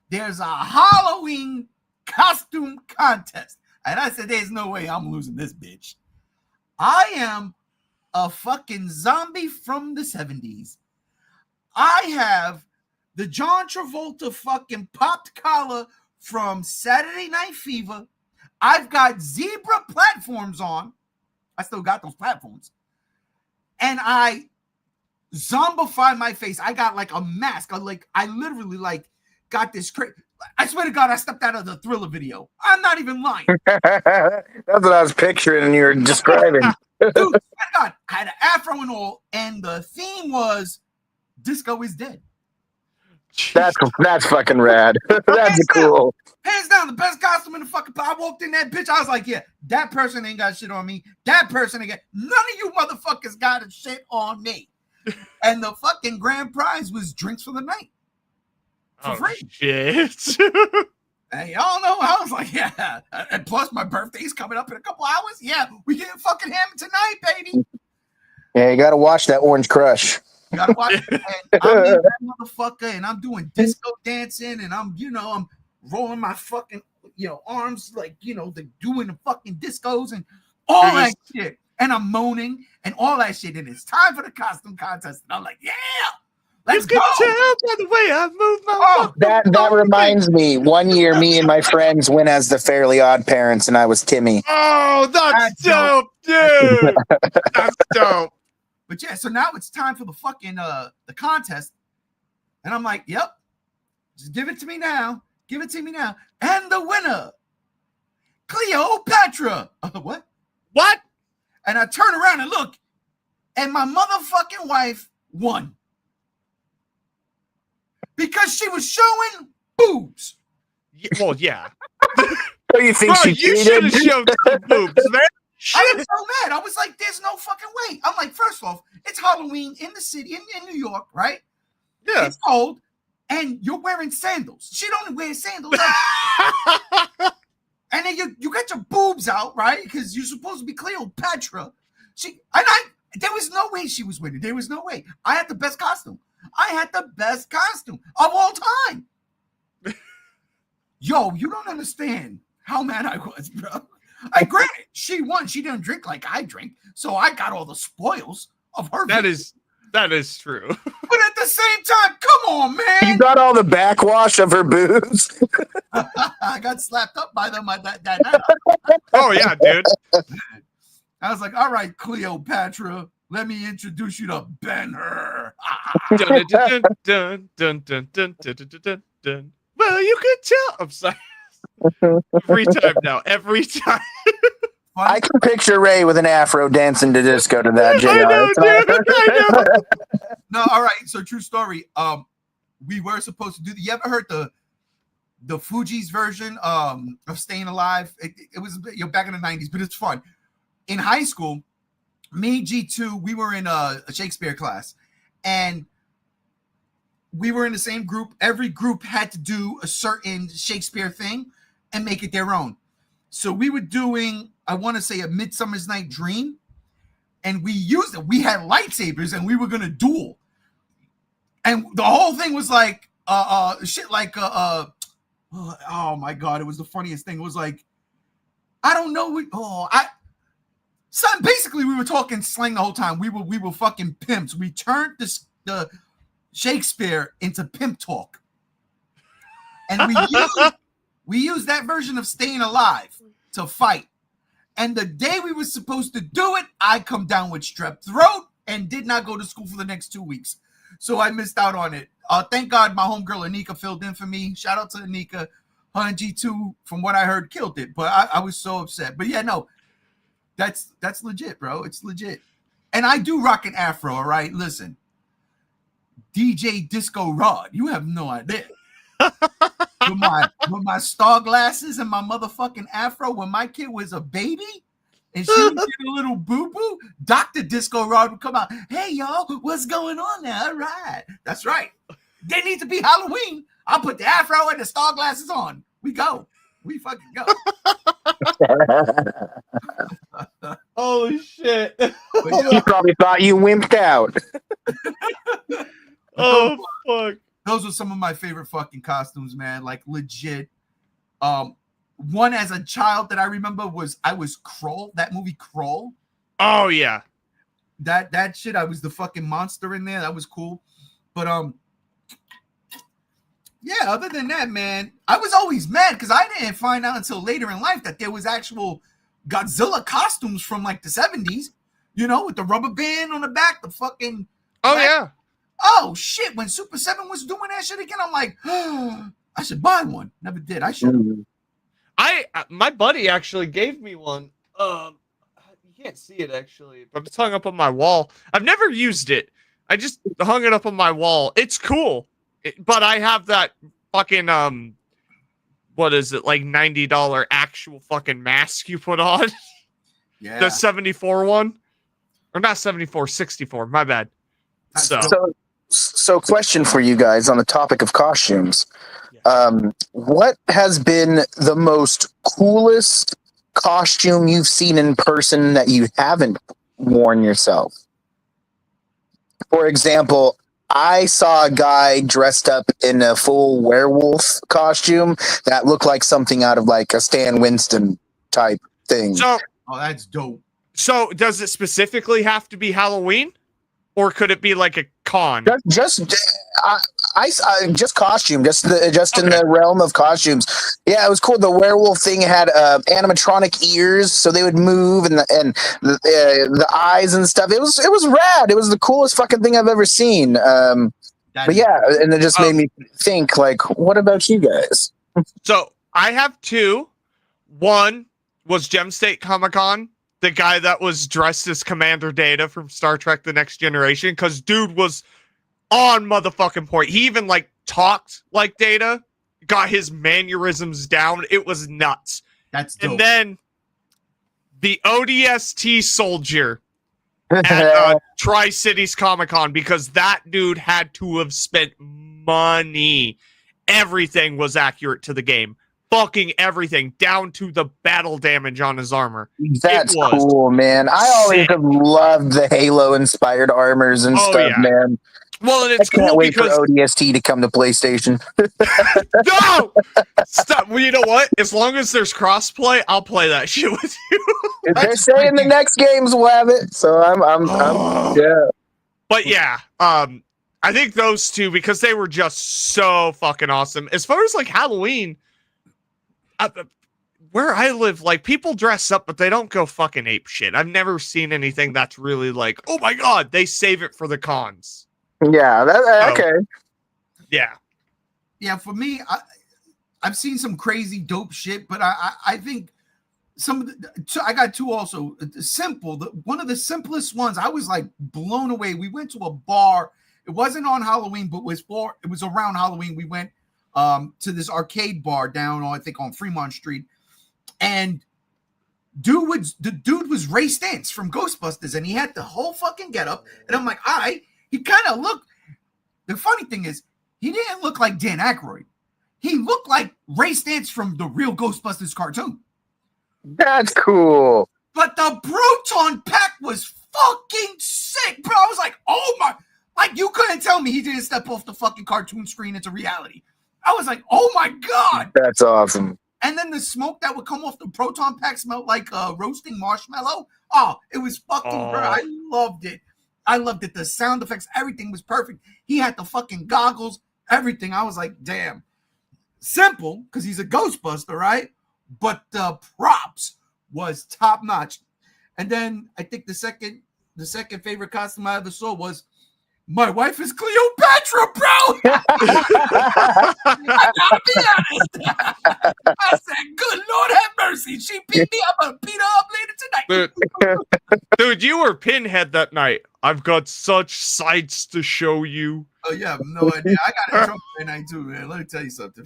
There's a Halloween costume contest. And I said, there's no way I'm losing this bitch. I am a fucking zombie from the 70s. I have the John Travolta fucking popped collar from Saturday Night Fever. I've got zebra platforms on. I still got those platforms. And I zombify my face. I got like a mask. I literally like got this crazy. I swear to God, I stepped out of the Thriller video. I'm not even lying. That's what I was picturing and you were describing. Dude, swear to God, I had an afro and all, and the theme was Disco is Dead. That's fucking rad. That's cool. Hands down, the best costume in the fucking. I walked in that bitch. I was like, yeah, that person ain't got shit on me. That person ain't got. None of you motherfuckers got a shit on me. And the fucking grand prize was drinks for the night. For free. Shit. Hey, y'all know. I was like, yeah. And plus, my birthday's coming up in a couple hours. Yeah, we getting fucking hammered tonight, baby. Yeah, you gotta watch that Orange Crush. You gotta watch it. And I'm in that motherfucker, and I'm doing disco dancing, and I'm rolling my fucking, arms like, doing the fucking discos and all that shit. And I'm moaning and all that shit. And it's time for the costume contest. And I'm like, yeah, let's go. You can tell by the way I move my That reminds me. One year, me and my friends went as the Fairly Odd Parents, and I was Timmy. Oh, that's dope, dude. That's dope. But yeah, so now it's time for the fucking the contest. And I'm like, yep, just give it to me now. Give it to me now. And the winner, Cleopatra. What? What? And I turn around and look, and my motherfucking wife won. Because she was showing boobs. Yeah, well, yeah. So you think Bro, she you should have cheated? showed some boobs, man. I was so mad. I was like, there's no fucking way. I'm like, first off, it's Halloween in the city, in New York, right? Yeah. It's cold, and you're wearing sandals. She don't wear sandals. And then you got your boobs out, right? Because you're supposed to be Cleopatra. There was no way she was winning. There was no way. I had the best costume. Of all time. Yo, you don't understand how mad I was, bro. Granted, she won. She didn't drink like I drink, so I got all the spoils of her. That is true. But at the same time, come on, man. You got all the backwash of her boobs. I got slapped up by them that night. Oh yeah, dude. I was like, all right, Cleopatra, let me introduce you to Ben-Hur. Dun, dun, dun, dun, dun, dun, dun, dun, dun, dun. Well, you could tell. I'm sorry. Every time. I can picture Ray with an afro dancing to disco to that, JR. I know, dude. I know. No, all right. So true story. We were supposed to do. You ever heard the Fugees version of Staying Alive? It was back in the 90s, but it's fun. In high school, me, G2, we were in a Shakespeare class, and we were in the same group. Every group had to do a certain Shakespeare thing and make it their own. So we were doing, I want to say, A Midsummer's Night Dream, and we used it. We had lightsabers, and we were gonna duel. And the whole thing was like shit like oh my god, it was the funniest thing. It was like, I don't know, basically we were talking slang the whole time. We were fucking pimps. We turned the Shakespeare into pimp talk. And we used that version of Staying Alive to fight. And the day we were supposed to do it, I come down with strep throat and did not go to school for the next 2 weeks. So I missed out on it. Thank God my homegirl Anika filled in for me. Shout out to Anika. Her and G2, from what I heard, killed it. But I was so upset. But yeah, no, that's legit, bro. It's legit. And I do rock an afro, all right? Listen. DJ Disco Rod, you have no idea. with my star glasses and my motherfucking afro, when my kid was a baby and she would get a little boo-boo, Dr. Disco Rod would come out. Hey, y'all, what's going on now? All right. That's right. They need to be Halloween. I'll put the afro and the star glasses on. We go. We fucking go. Holy shit. You probably thought you wimped out. Oh, fuck. Those were some of my favorite fucking costumes, man. Like, legit. One as a child that I remember was Kroll. That movie Kroll. Oh yeah. That shit. I was the fucking monster in there. That was cool. But yeah. Other than that, man, I was always mad because I didn't find out until later in life that there was actual Godzilla costumes from like the 70s. You know, with the rubber band on the back, the fucking. Oh yeah. Oh shit! When Super 7 was doing that shit again, I'm like, oh, I should buy one. Never did. I should. My buddy actually gave me one. You can't see it actually, but it's hung up on my wall. I've never used it. I just hung it up on my wall. It's cool. But I have that fucking what is it, like $90 actual fucking mask you put on? Yeah. The 74 one? Or not 74, 64, my bad. That's So, dope. So question for you guys on the topic of costumes. Yeah. What has been the most coolest costume you've seen in person that you haven't worn yourself? For example, I saw a guy dressed up in a full werewolf costume that looked like something out of like a Stan Winston type thing. so Oh, that's dope. So does it specifically have to be Halloween, or could it be like a con? Just costume, just in Okay. the realm of costumes. Yeah, it was cool. The werewolf thing had animatronic ears, so they would move, and the eyes and stuff. It was rad. It was the coolest fucking thing I've ever seen. That But is- yeah, and it just made me think, like, what about you guys? So I have two. One was Gem State Comic Con, the guy that was dressed as Commander Data from Star Trek: The Next Generation, because dude was on motherfucking point. He even like talked like Data, got his mannerisms down. It was nuts. That's dope. And then the ODST soldier at Tri Cities Comic Con, because that dude had to have spent money. Everything was accurate to the game. Fucking everything, down to the battle damage on his armor. That's was cool, man. I always sick. have loved the Halo inspired armors and Oh, stuff, yeah. man. Well, and I it's can't cool wait because for ODST to come to PlayStation. no, stop. Well, you know what? As long as there's crossplay, I'll play that shit with you. They're That's saying the freaking- next games will have it, so I'm yeah. But yeah, I think those two, because they were just so fucking awesome. As far as like Halloween, where I live, like people dress up, but they don't go fucking ape shit. I've never seen anything that's really like, oh my god, they save it for the cons. Yeah, okay. Yeah. Yeah, for me, I've seen some crazy dope shit, but I think some of so I got two also. Simple, one of the simplest ones. I was like blown away. We went to a bar. It wasn't on Halloween, but it was around Halloween. We went to this arcade bar down on, I think, on Fremont Street, and the dude was Ray Stantz from Ghostbusters, and he had the whole fucking getup. And I'm like, all right, he kind of looked. The funny thing is, he didn't look like Dan Aykroyd. He looked like Ray Stantz from the real Ghostbusters cartoon. That's cool. But the Proton Pack was fucking sick, bro. I was like, oh my, like you couldn't tell me he didn't step off the fucking cartoon screen into reality. I was like, oh my God. That's awesome. And then the smoke that would come off the Proton Pack smelled like roasting marshmallow. Oh, it was fucking, bro. I loved it. I loved it. The sound effects, everything was perfect. He had the fucking goggles, everything. I was like, damn. Simple, because he's a Ghostbuster, right? But the props was top notch. And then I think the second favorite costume I ever saw was my wife is Cleopatra, bro. I gotta be honest. I said, good Lord have mercy. She beat me. I'm gonna beat her up later tonight. Dude, you were Pinhead that night. I've got such sights to show you. Oh, you have no idea. I got in trouble that night too, man. Let me tell you something.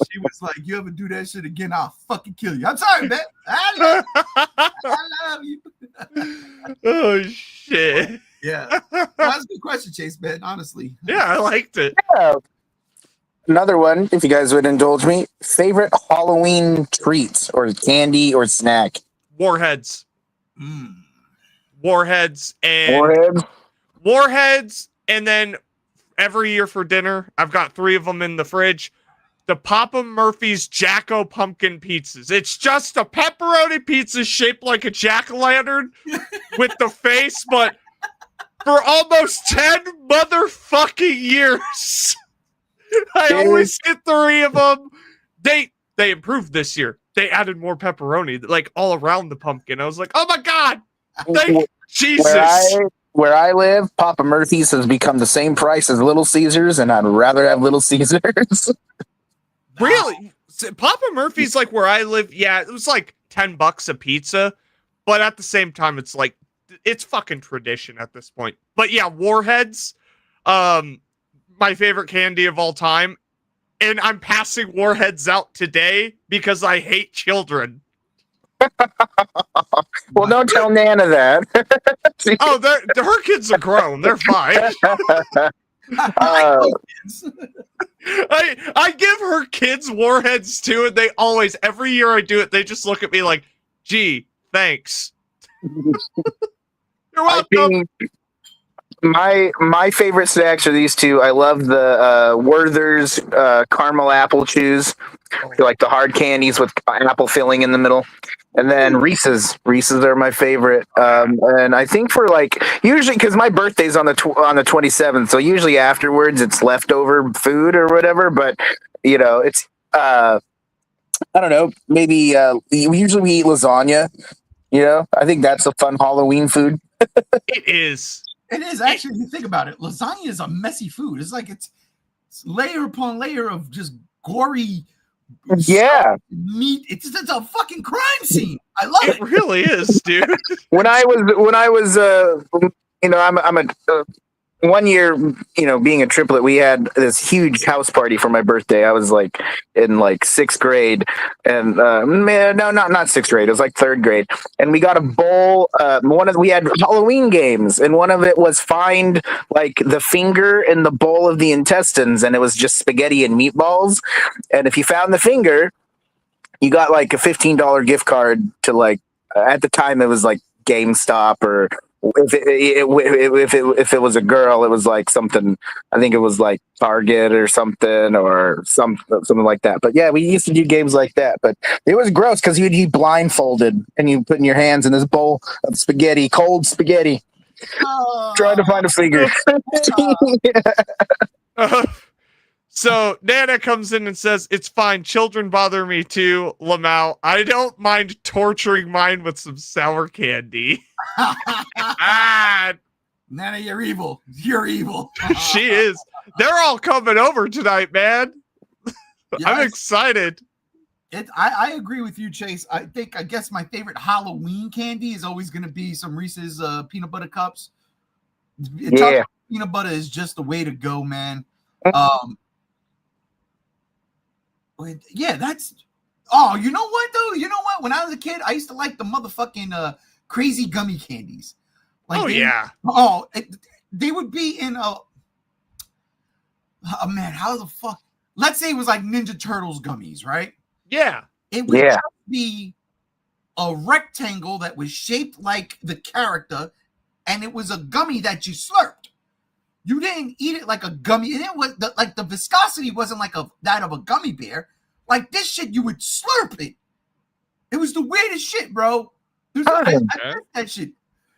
She was like, you ever do that shit again, I'll fucking kill you. I'm sorry, man. I love you. Oh shit. Yeah. That's a good question, Chase, man, honestly. Yeah, I liked it. Another one, if you guys would indulge me. Favorite Halloween treats or candy or snack? Warheads. Mm. Warheads and Warheads? Warheads, and then every year for dinner, I've got 3 of them in the fridge. The Papa Murphy's Jacko Pumpkin Pizzas. It's just a pepperoni pizza shaped like a jack-o'-lantern with the face, but for almost 10 motherfucking years, I always get 3 of them. They improved this year. They added more pepperoni, like all around the pumpkin. I was like, oh my God, thank Jesus. Where I live, Papa Murphy's has become the same price as Little Caesars, and I'd rather have Little Caesars. Really? Papa Murphy's, like where I live, yeah, it was like $10 a pizza, but at the same time, it's like it's fucking tradition at this point. But yeah, Warheads, my favorite candy of all time, and I'm passing Warheads out today because I hate children. Well, don't tell Nana that. Oh, her kids are grown. They're fine. I like kids. I give her kids Warheads too, and they always, every year I do it, they just look at me like, gee, thanks. You're I welcome. think my favorite snacks are these two. I love the Werther's caramel apple chews. I like the hard candies with apple filling in the middle. And then Reese's. Reese's are my favorite. And I think for like usually because my birthday's on the 27th, so usually afterwards it's leftover food or whatever. But you know, it's I don't know. Maybe usually we eat lasagna. You know, I think that's a fun Halloween food. It is. It is actually. If you think about it, lasagna is a messy food. It's like it's layer upon layer of just gory. Yeah. Meat. It's a fucking crime scene. I love It it. really is, dude. When I was you know, I'm a 1 year, you know, being a triplet, we had this huge house party for my birthday. I was like in like sixth grade, and man, no, not sixth grade. It was like third grade, and we got a bowl. We had Halloween games, and one of it was find like the finger in the bowl of the intestines, and it was just spaghetti and meatballs. And if you found the finger, you got like a $15 gift card to like at the time it was like GameStop, or if it was a girl, it was like something. I think it was like Target or something, or something like that. But yeah, we used to do games like that. But it was gross because you'd be blindfolded and you put in your hands in this bowl of spaghetti, cold spaghetti, trying to find a finger. So Nana comes in and says, "It's fine. Children bother me too, Lamau. I don't mind torturing mine with some sour candy." Ah, Nana, you're evil. You're evil. she is. They're all coming over tonight, man. I'm Yes. excited. I agree with you, Chase. I guess my favorite Halloween candy is always going to be some Reese's peanut butter cups. Yeah. Peanut butter is just the way to go, man. Yeah, that's. Oh, you know what though? You know what? When I was a kid, I used to like the motherfucking crazy gummy candies. Oh yeah. They would be in a. Oh man, how the fuck? Let's say it was like Ninja Turtles gummies, right? Yeah. It would Yeah. just be a rectangle that was shaped like the character, and it was a gummy that you slurped. You didn't eat it like a gummy, and it was like the viscosity wasn't like that of a gummy bear. Like this shit, you would slurp it. It was the weirdest shit, bro. I missed that shit.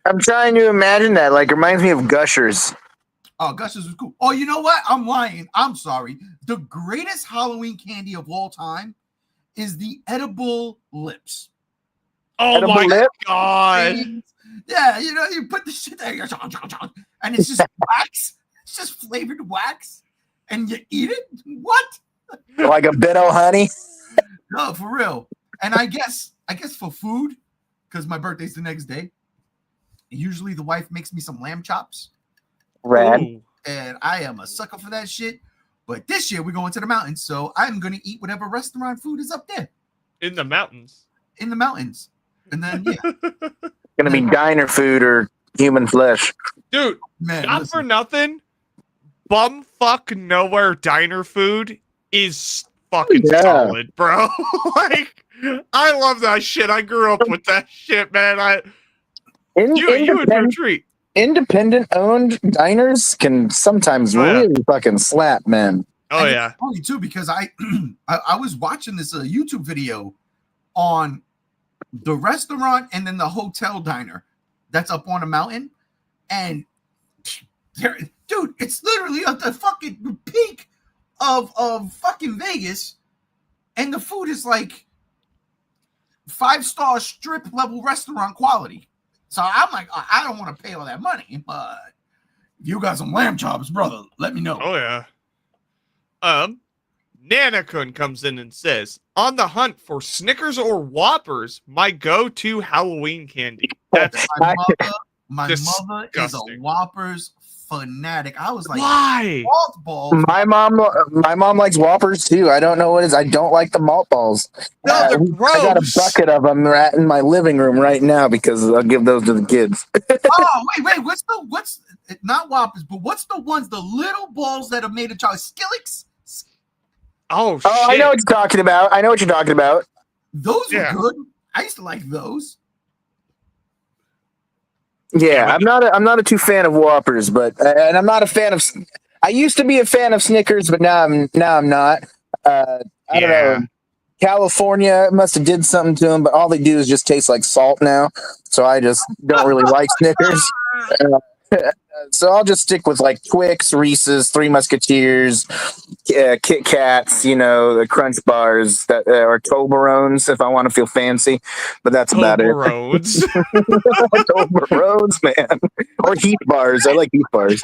I'm trying to imagine that. Like, it reminds me of Gushers. Oh, Gushers was cool. Oh, you know what? I'm lying. I'm sorry. The greatest Halloween candy of all time is the edible lips. Oh Edible my lip? god. Yeah, you know, you put the shit there, and it's just wax. It's just flavored wax, and you eat it. What? Like a bit of honey. No, for real. And I guess for food, because my birthday's the next day. Usually, the wife makes me some lamb chops, Rad. Ooh. and I am a sucker for that shit. But this year we're going to the mountains, so I'm gonna eat whatever restaurant food is up there In the mountains. in the mountains, and then yeah, Gonna be diner food or human flesh. Dude, man. not listen. for nothing. Bumfuck nowhere diner food is fucking Yeah. solid, bro. Like, I love that shit. I grew up with that shit, man. You would retreat. Independent owned diners can sometimes Oh, yeah. really fucking slap, man. Oh And yeah. it's funny too because I was watching this YouTube video on the restaurant and then the hotel diner that's up on a mountain, and dude, it's literally at the fucking peak of fucking Vegas, and the food is like 5-star strip level restaurant quality. So I'm like, I don't want to pay all that money, but if you got some lamb chops, brother, let me know. Oh yeah. Nanakun comes in and says, "On the hunt for Snickers or Whoppers, my go-to Halloween candy." That's My mother is a disgusting. Whoppers fanatic. I was like, Why? malt balls. My mom likes Whoppers too. I don't know what it is. I don't like the malt balls. No, they're I got a gross. bucket of them right in my living room right now because I'll give those to the kids. Oh, wait, what's not Whoppers, but what's the ones, the little balls that are made of chocolate? Skillix? Oh, Oh, shit. I know what you're talking about. I know what you're talking about. Those Yeah. were good. I used to like those. Yeah, I'm not a too fan of Whoppers, but and I'm not a fan of. I used to be a fan of Snickers, but now I'm not. I don't Yeah. know. California must have did something to them, but all they do is just taste like salt now. So I just don't really like Snickers. So I'll just stick with like Twix, Reese's, Three Musketeers, Kit Kats, the Crunch Bars, that or Toblerones if I want to feel fancy. But that's about it. Roads. Toblerones, man, or Heath Bars. I like Heath Bars.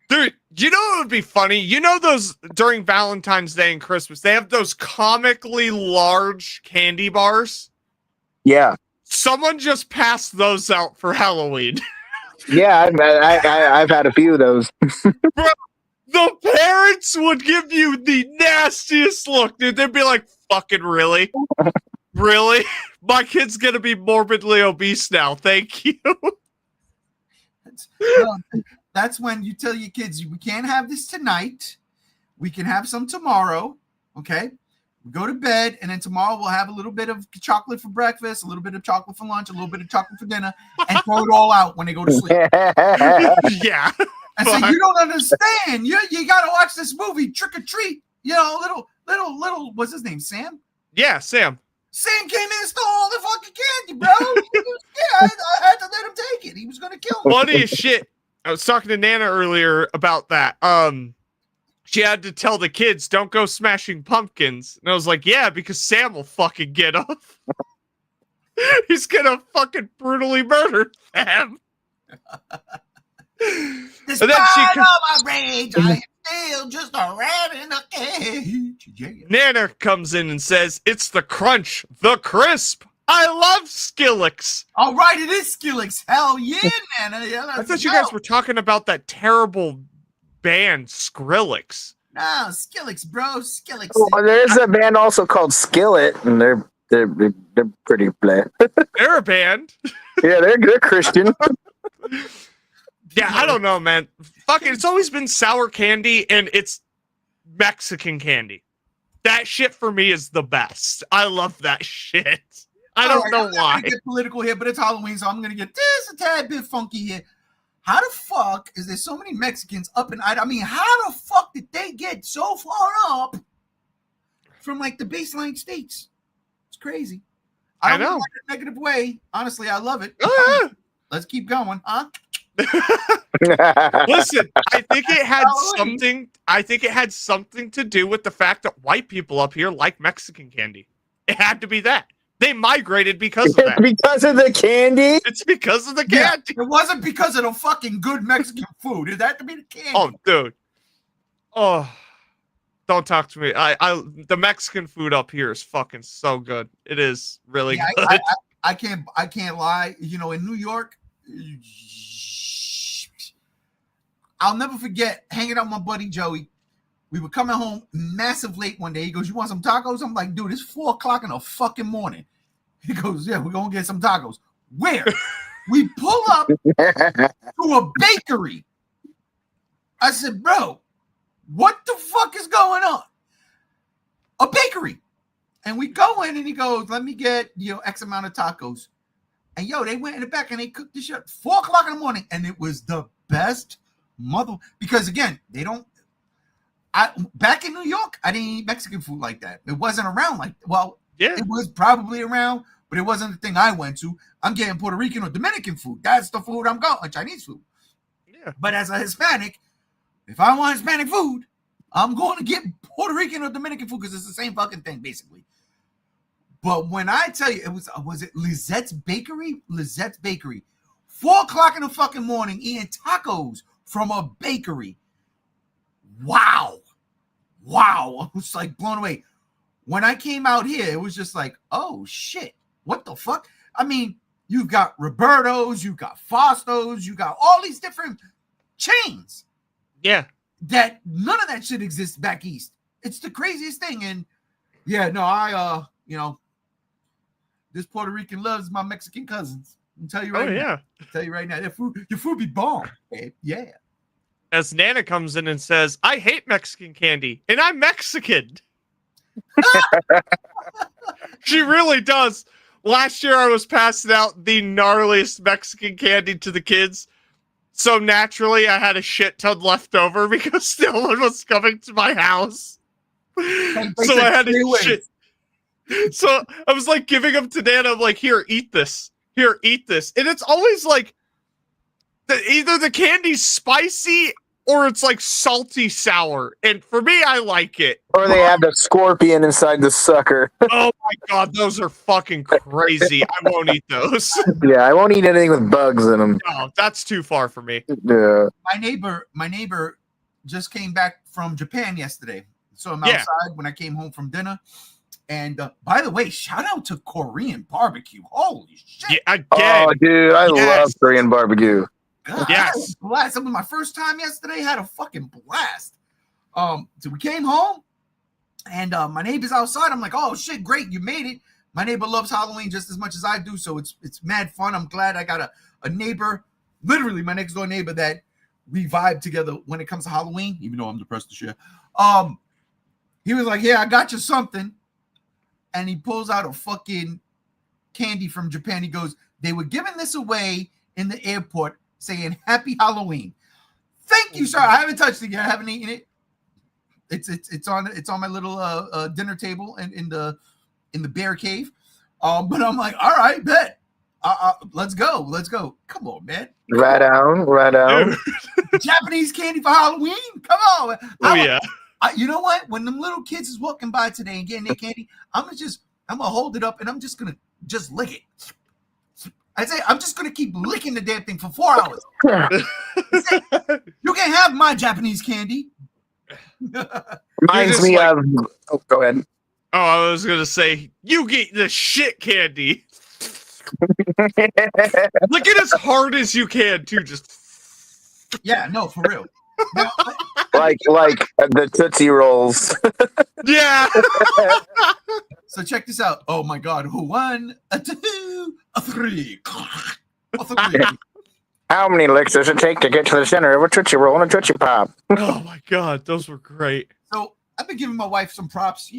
Dude, you know what would be funny? You know those during Valentine's Day and Christmas, they have those comically large candy bars? Yeah, Someone just passed those out for Halloween. yeah. I've had a few of those. The parents would give you the nastiest look, dude. They'd be like, fucking really? Really? My kid's gonna be morbidly obese now. Thank you. That's when you tell your kids, we can't have this tonight. We can have some tomorrow. Okay. We go to bed, and then tomorrow we'll have a little bit of chocolate for breakfast, a little bit of chocolate for lunch, a little bit of chocolate for dinner, and throw it all out when they go to sleep. Yeah. I said, you don't understand. You got to watch this movie, Trick or Treat. Little, what's his name? Sam? Yeah, Sam. Sam came in and stole all the fucking candy, bro. I had to let him take it. He was going to kill me. Funny as shit. I was talking to Nana earlier about that. She had to tell the kids, don't go smashing pumpkins. And I was like, yeah, because Sam will fucking get off. He's gonna fucking brutally murder them. Despite all my rage, I am still just a rat in a cage. Yeah. Nana comes in and says, it's the crunch, the crisp. I love Skillix. All right, it is Skillix. Hell yeah, Nana. Yeah, I thought you guys were talking about that terrible band, Skrillex. No, Skillix, bro. Skillix. Well, there's a band also called Skillet, and they're pretty bland. They're a band. Yeah, they're Christian. Yeah, I don't know, man. Fuck it. It's always been sour candy, and it's Mexican candy. That shit for me is the best. I love that shit. I don't know why. I'm gonna get political here, but it's Halloween, so I'm gonna get this a tad bit funky here. How the fuck is there so many Mexicans up in? I mean, how the fuck did they get so far up from like the baseline states? It's crazy. I don't know. mean it in a negative way. Honestly, I love it. Ah! Let's keep going, huh? Listen, I think it had Halloween. something. I think it had something to do with the fact that white people up here like Mexican candy. It had to be that. They migrated because of that. Because of the candy. It's because of the Yeah, candy. it wasn't because of the fucking good Mexican food. It had to be the candy. Oh, dude. Oh, don't talk to me. The Mexican food up here is fucking so good. It is really Yeah, good. I can't lie. In New York, I'll never forget hanging out with my buddy Joey. We were coming home massive late one day. He goes, "You want some tacos?" I'm like, "Dude, it's 4:00 in the fucking morning." He goes, "Yeah, we're gonna get some tacos." Where? We pull up to a bakery. I said, "Bro, what the fuck is going on?" A bakery. And we go in and he goes, "Let me get, X amount of tacos." And they went in the back and they cooked this shit 4:00 in the morning. And it was the best because again, they don't, back in New York, I didn't eat Mexican food like that. It wasn't around Yeah. it was probably around, but it wasn't the thing I went to. I'm getting Puerto Rican or Dominican food. That's the food I'm going, Chinese food. Yeah. But as a Hispanic, if I want Hispanic food, I'm going to get Puerto Rican or Dominican food because it's the same fucking thing, basically. But when I tell you, was it Lizette's Bakery? Lizette's Bakery. 4:00 in the fucking morning eating tacos from a bakery. Wow. I was like blown away. When I came out here, it was just like, oh shit, what the fuck? I mean, you've got Roberto's, you've got Fosto's, you got all these different chains. Yeah. That none of that shit exists back east. It's the craziest thing. And yeah, no, I this Puerto Rican loves my Mexican cousins. I'll tell you right now. Yeah. I'll tell you right now. Your food be bomb, babe. Yeah. As Nana comes in and says, I hate Mexican candy, and I'm Mexican. She really does. Last year, I was passing out the gnarliest Mexican candy to the kids. So naturally, I had a shit ton left over because no one was coming to my house. So I had to shit. So I was like giving them to Nana. I'm like, here, eat this. Here, eat this. And it's always like either the candy's spicy or it's like salty sour. And for me, I like it. Or they have the scorpion inside the sucker. Oh my God, those are fucking crazy. I won't eat those. Yeah, I won't eat anything with bugs in them. No, that's too far for me. Yeah. My neighbor just came back from Japan yesterday. So I'm Yeah. outside when I came home from dinner. And by the way, shout out to Korean barbecue. Holy shit. Yeah, again. Oh, dude, I Yes. love Korean barbecue. God, Yes. I had a blast. It was my first time yesterday. Had a fucking blast. So we came home, and my neighbor's outside. I'm like, oh shit, great, you made it. My neighbor loves Halloween just as much as I do, so it's mad fun. I'm glad I got a neighbor, literally my next door neighbor, that we vibe together when it comes to Halloween. Even though I'm depressed this year. He was like, yeah, I got you something, and he pulls out a fucking candy from Japan. He goes, they were giving this away in the airport, saying Happy Halloween. Thank you, sir. I haven't touched it yet. I haven't eaten it. It's on my little dinner table in the bear cave. But I'm like, all right, bet. Let's go. Come on, man. Right on. Japanese candy for Halloween. Come on. Oh yeah. You know what? When them little kids is walking by today and getting their candy, I'm gonna hold it up and I'm just gonna lick it. I say I'm just gonna keep licking the damn thing for 4 hours. You can have my Japanese candy. Reminds just me like- of. Oh, go ahead. Oh, I was gonna say, you get the shit candy. Lick it as hard as you can, too. Just Yeah, no, for real. Now, like the Tootsie Rolls. yeah. so check this out. Oh my God. 1, 2, 3. A 3. How many licks does it take to get to the center of a Tootsie Roll and a Tootsie Pop? Oh my God, those were great. So I've been giving my wife some props,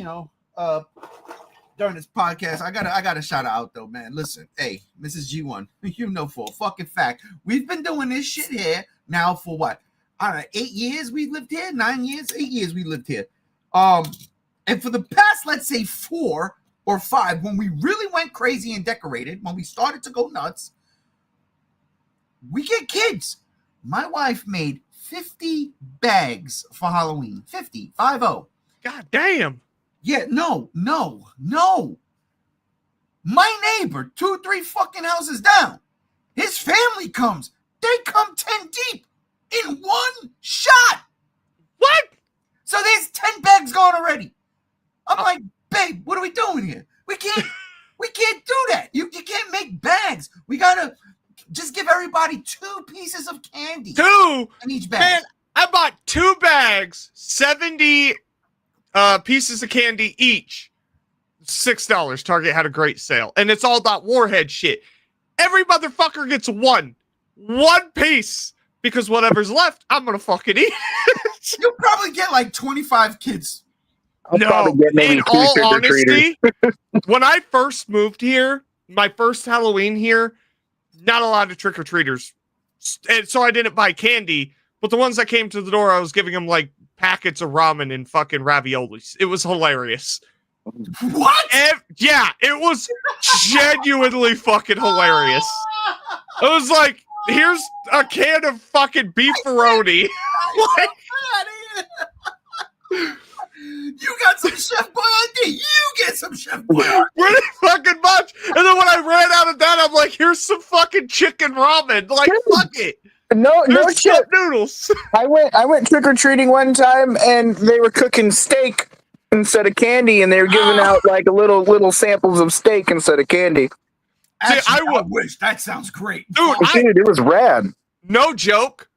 during this podcast. I gotta shout her out though, man. Listen, hey, Mrs. G1, you know for a fucking fact, we've been doing this shit here now for what? All right, 8 years we lived here, 9 years, 8 years we lived here. And for the past, let's say 4 or 5, when we really went crazy and decorated, when we started to go nuts, we get kids. My wife made 50 bags for Halloween. 50. God damn. Yeah, no. My neighbor, 2, 3 fucking houses down, his family comes. They come 10 deep in one shot. What? So there's 10 bags gone already. I'm like, babe, what are we doing here? We can't do that. You can't make bags. We gotta just give everybody 2 pieces of candy 2? in each bag. Man, I bought 2 bags, 70 pieces of candy each. $6. Target had a great sale. And it's all that Warhead shit. Every motherfucker gets one piece. Because whatever's left, I'm gonna fucking eat. You'll probably get like 25 kids. I'll probably get maybe in 2 all trick-or-treaters. honesty, when I first moved here, my first Halloween here, not a lot of trick-or-treaters. And so I didn't buy candy, but the ones that came to the door, I was giving them like packets of ramen and fucking raviolis. It was hilarious. What? Yeah, it was genuinely fucking hilarious. It was like, here's a can of fucking beefaroni. Like, you got some Chef Boyardee. You get some Chef Boyardee. pretty fucking much. And then when I ran out of that, I'm like, here's some fucking chicken ramen. Like, fuck it. No There's shit. cup noodles. I went trick or treating one time, and they were cooking steak instead of candy, and they were giving out like little samples of steak instead of candy. Actually, I I wish. That sounds great. Dude, Dude, it was rad. no joke.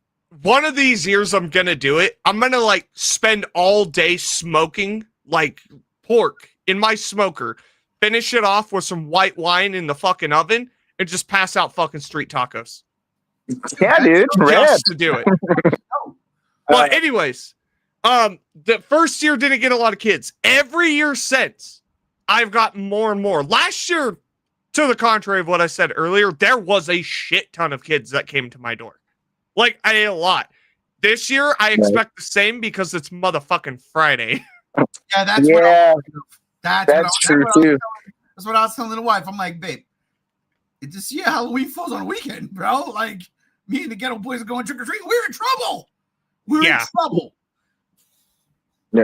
one of these years I'm gonna do it. I'm gonna like spend all day smoking like pork in my smoker, finish it off with some white wine in the fucking oven, and just pass out fucking street tacos. Yeah, dude. Rad. Just to do it. But anyways, the first year didn't get a lot of kids. Every year since, I've gotten more and more. Last year, to the contrary of what I said earlier, there was a shit ton of kids that came to my door. Like, I ate a lot. This year, I expect the same because it's motherfucking Friday. Yeah, that's that's true too. That's what I was telling the wife. I'm like, babe, it's this year Halloween falls on a weekend, bro. Like, me and the ghetto boys are going trick or treating. We're in trouble. We're in trouble. Yeah.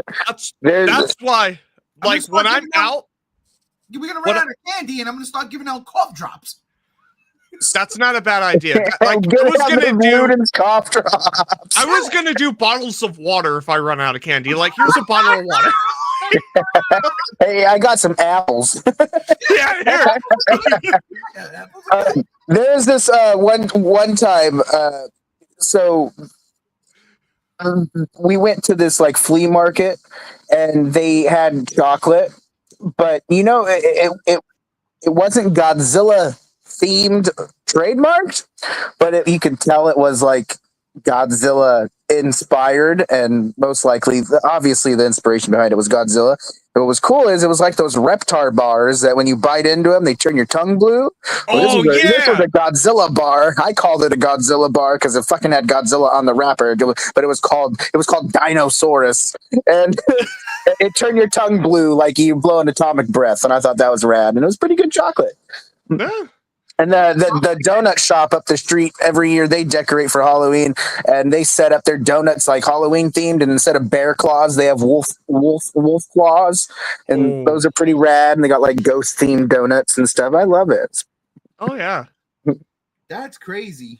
That's why, like, when I'm out, we're gonna run out of candy, and I'm gonna start giving out cough drops. That's not a bad idea. Like, I was gonna do bottles of water if I run out of candy. Like, here's a bottle of water. Hey, I got some apples. Yeah, here. There's this one time. So we went to this like flea market, and they had chocolate, but you know it wasn't Godzilla themed trademarked, but you could tell it was like Godzilla inspired, and most likely, obviously, the inspiration behind it was Godzilla. But what was cool is it was like those Reptar bars that when you bite into them, they turn your tongue blue. Well, this was a Godzilla bar. I called it a Godzilla bar because it fucking had Godzilla on the wrapper, but it was called Dinosaurus, and it turned your tongue blue like you blow an atomic breath. And I thought that was rad, and it was pretty good chocolate. Yeah. And the donut shop up the street, every year they decorate for Halloween, and they set up their donuts like Halloween themed. And instead of bear claws, they have wolf claws, and those are pretty rad. And they got like ghost themed donuts and stuff. I love it. Oh yeah, that's crazy.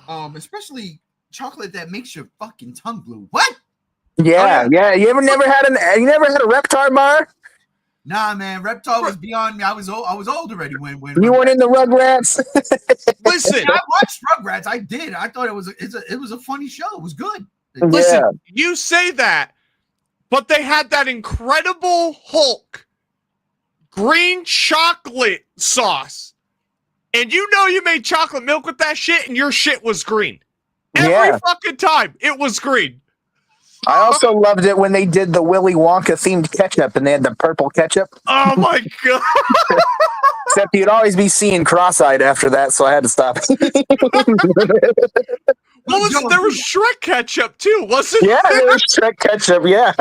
Especially chocolate that makes your fucking tongue blue. What? Yeah, yeah. You never had a Reptar bar? Nah, man, Reptar was beyond me. I was old already when you weren't in the Rugrats. Listen, I watched Rugrats. I did. I thought it was a funny show. It was good. Listen, you say that, but they had that incredible Hulk green chocolate sauce, and you know you made chocolate milk with that shit, and your shit was green every fucking time. It was green. I also loved it when they did the Willy Wonka themed ketchup and they had the purple ketchup. Oh my god! Except you'd always be seeing cross-eyed after that, so I had to stop. There was Shrek ketchup too, wasn't there? Yeah, there was Shrek ketchup. Yeah.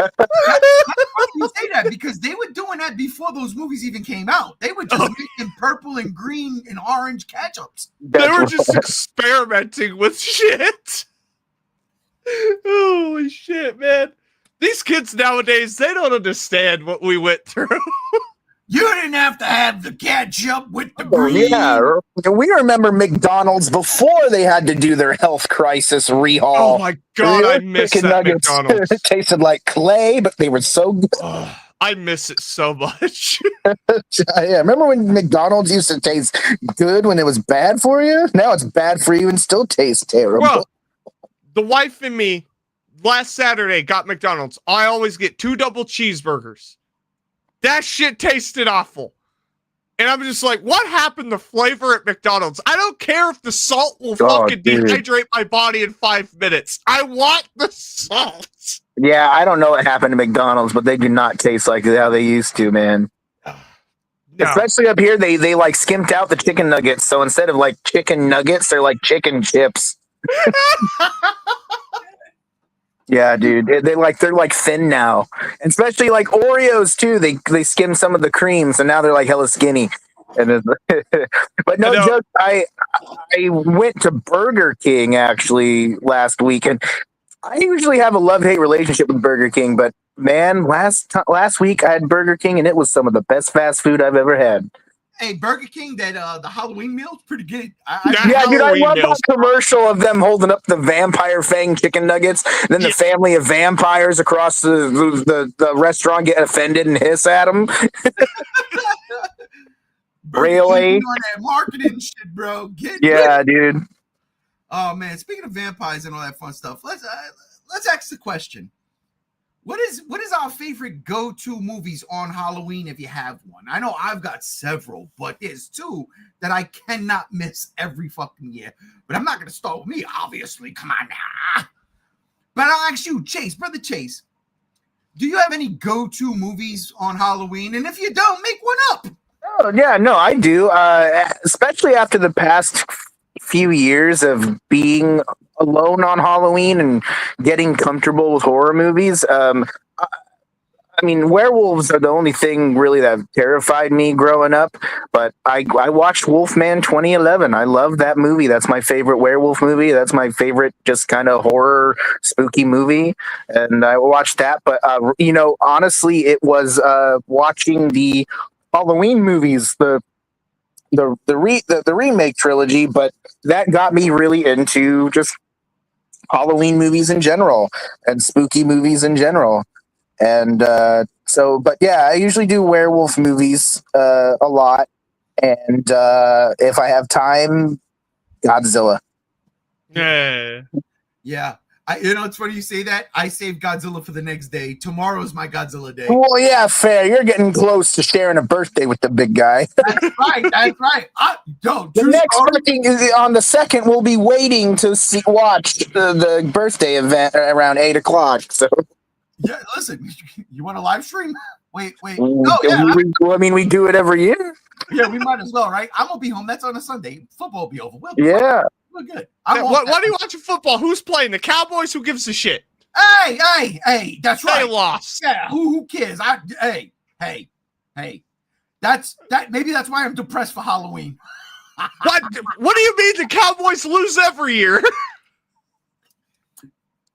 You say that because they were doing that before those movies even came out. They were just making purple and green and orange ketchups. They were just experimenting with shit. Holy shit, man. These kids nowadays, they don't understand what we went through. You didn't have to have the ketchup with the green. Yeah, we remember McDonald's before they had to do their health crisis rehaul. Oh my god, I miss that nuggets. McDonald's. It tasted like clay, but they were so good. I miss it so much. Yeah, remember when McDonald's used to taste good when it was bad for you? Now it's bad for you and still tastes terrible. Well, the wife and me last Saturday got McDonald's. I always get 2 double cheeseburgers. That shit tasted awful. And I'm just like, what happened to flavor at McDonald's? I don't care if the salt will fucking dehydrate my body in 5 minutes. I want the salt. Yeah, I don't know what happened to McDonald's, but they do not taste like how they used to, man. No. Especially up here, they like skimped out the chicken nuggets. So instead of like chicken nuggets, they're like chicken chips. Yeah, dude, they're like thin now, and especially like Oreos too. They skim some of the cream, so now they're like hella skinny. And but no joke, I went to Burger King actually last week, and I usually have a love-hate relationship with Burger King, but man, last week I had Burger King, and it was some of the best fast food I've ever had. Hey, Burger King, the Halloween meal is pretty good. Yeah, dude, I love that commercial of them holding up the vampire fang chicken nuggets. And then the family of vampires across the restaurant get offended and hiss at them. Really? On that marketing shit, bro. Yeah, dude. Oh man, speaking of vampires and all that fun stuff, let's ask the question. What is our favorite go-to movies on Halloween if you have one? I know I've got several, but there's two that I cannot miss every fucking year. But I'm not going to start with me, obviously. Come on now. But I'll ask you, Chase, brother Chase, do you have any go-to movies on Halloween? And if you don't, make one up. Oh yeah, no, I do. Especially after the past few years of being alone on Halloween and getting comfortable with horror movies. I mean, werewolves are the only thing really that terrified me growing up. But I watched Wolfman 2011. I love that movie. That's my favorite werewolf movie. That's my favorite just kind of horror spooky movie. And I watched that. But honestly, it was watching the Halloween movies, the remake trilogy, but that got me really into just Halloween movies in general and spooky movies in general. And but yeah, I usually do werewolf movies a lot. And if I have time, Godzilla. Yeah. Yeah. It's funny you say that. I saved Godzilla for the next day. Tomorrow's my Godzilla day. Well, yeah, fair. You're getting close to sharing a birthday with the big guy. That's right. That's right. The next fucking on the 2nd, we'll be waiting to watch the birthday event around 8:00. So yeah, listen, you want a live stream? Wait. Oh, yeah. We do it every year. Yeah, we might as well, right? I'm gonna be home. That's on a Sunday. Football will be over. Yeah. We're good. Why are you watching football? Who's playing? The Cowboys? Who gives a shit? Hey, that's right. They lost. Yeah, who cares? Hey. Maybe that's why I'm depressed for Halloween. What do you mean the Cowboys lose every year?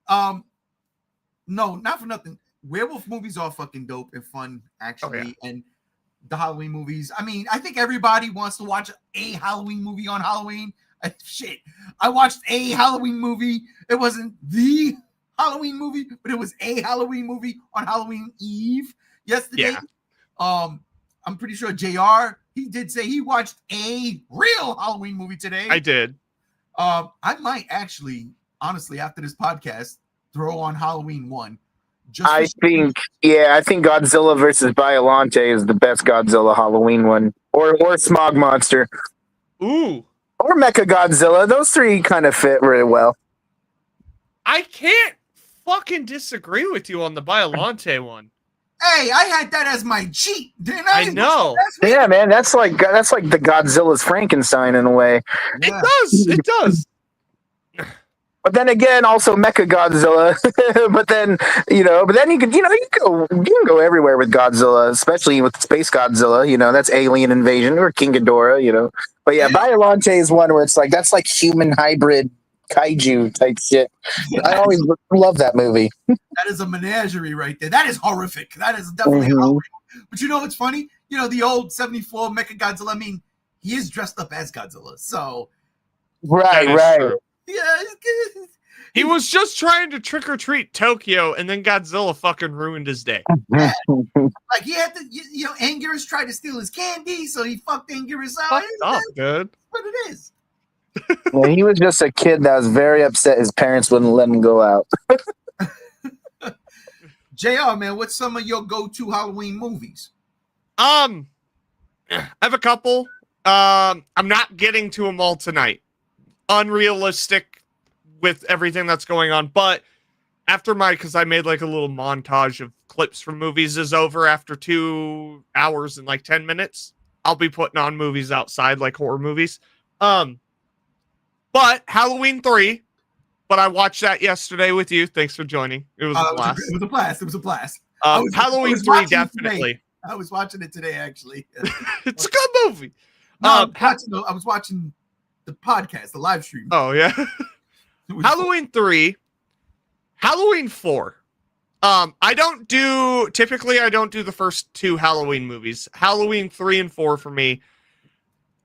No, not for nothing. Werewolf movies are fucking dope and fun, actually. Oh, yeah. And the Halloween movies. I mean, I think everybody wants to watch a Halloween movie on Halloween. Shit. I watched a Halloween movie. It wasn't the Halloween movie, but it was a Halloween movie on Halloween Eve yesterday. Yeah. I'm pretty sure JR, he did say he watched a real Halloween movie today. I did. I might actually, honestly, after this podcast, throw on Halloween 1. I think Godzilla versus Biollante is the best Godzilla Halloween one, or Smog Monster, Ooh. or Mecha Godzilla. Those three kind of fit really well. I can't fucking disagree with you on the Biollante one. Hey, I had that as my cheat, didn't I? I know. Yeah, man, that's like the Godzilla's Frankenstein in a way. Yeah. It does. But then again, also Mecha Godzilla. but then you can go everywhere with Godzilla, especially with Space Godzilla. That's Alien Invasion or King Ghidorah. But yeah, Biollante is one where it's like that's like human hybrid kaiju type shit. I always love that movie. That is a menagerie right there. That is horrific. That is definitely horrific. But what's funny? The old 74 Mecha Godzilla. I mean, he is dressed up as Godzilla, so right. True. Yeah, he was just trying to trick or treat Tokyo, and then Godzilla fucking ruined his day. like he had to, Anguirus tried to steal his candy, so he fucked Anguirus out. Fucked up, dude. What it is. Well, he was just a kid that was very upset his parents wouldn't let him go out. JR, man, what's some of your go-to Halloween movies? I have a couple. I'm not getting to them all tonight. Unrealistic with everything that's going on, but after because I made like a little montage of clips from movies is over after 2 hours and like 10 minutes, I'll be putting on movies outside, like horror movies. But Halloween 3, but I watched that yesterday with you. Thanks for joining. It was a blast. It was a blast. Halloween 3, definitely. I was watching it today, actually. It's a good movie. No, I was watching the podcast, the live stream. Oh, yeah. Halloween 3, Halloween 4. I don't do the first 2 Halloween movies. Halloween 3 and 4 for me.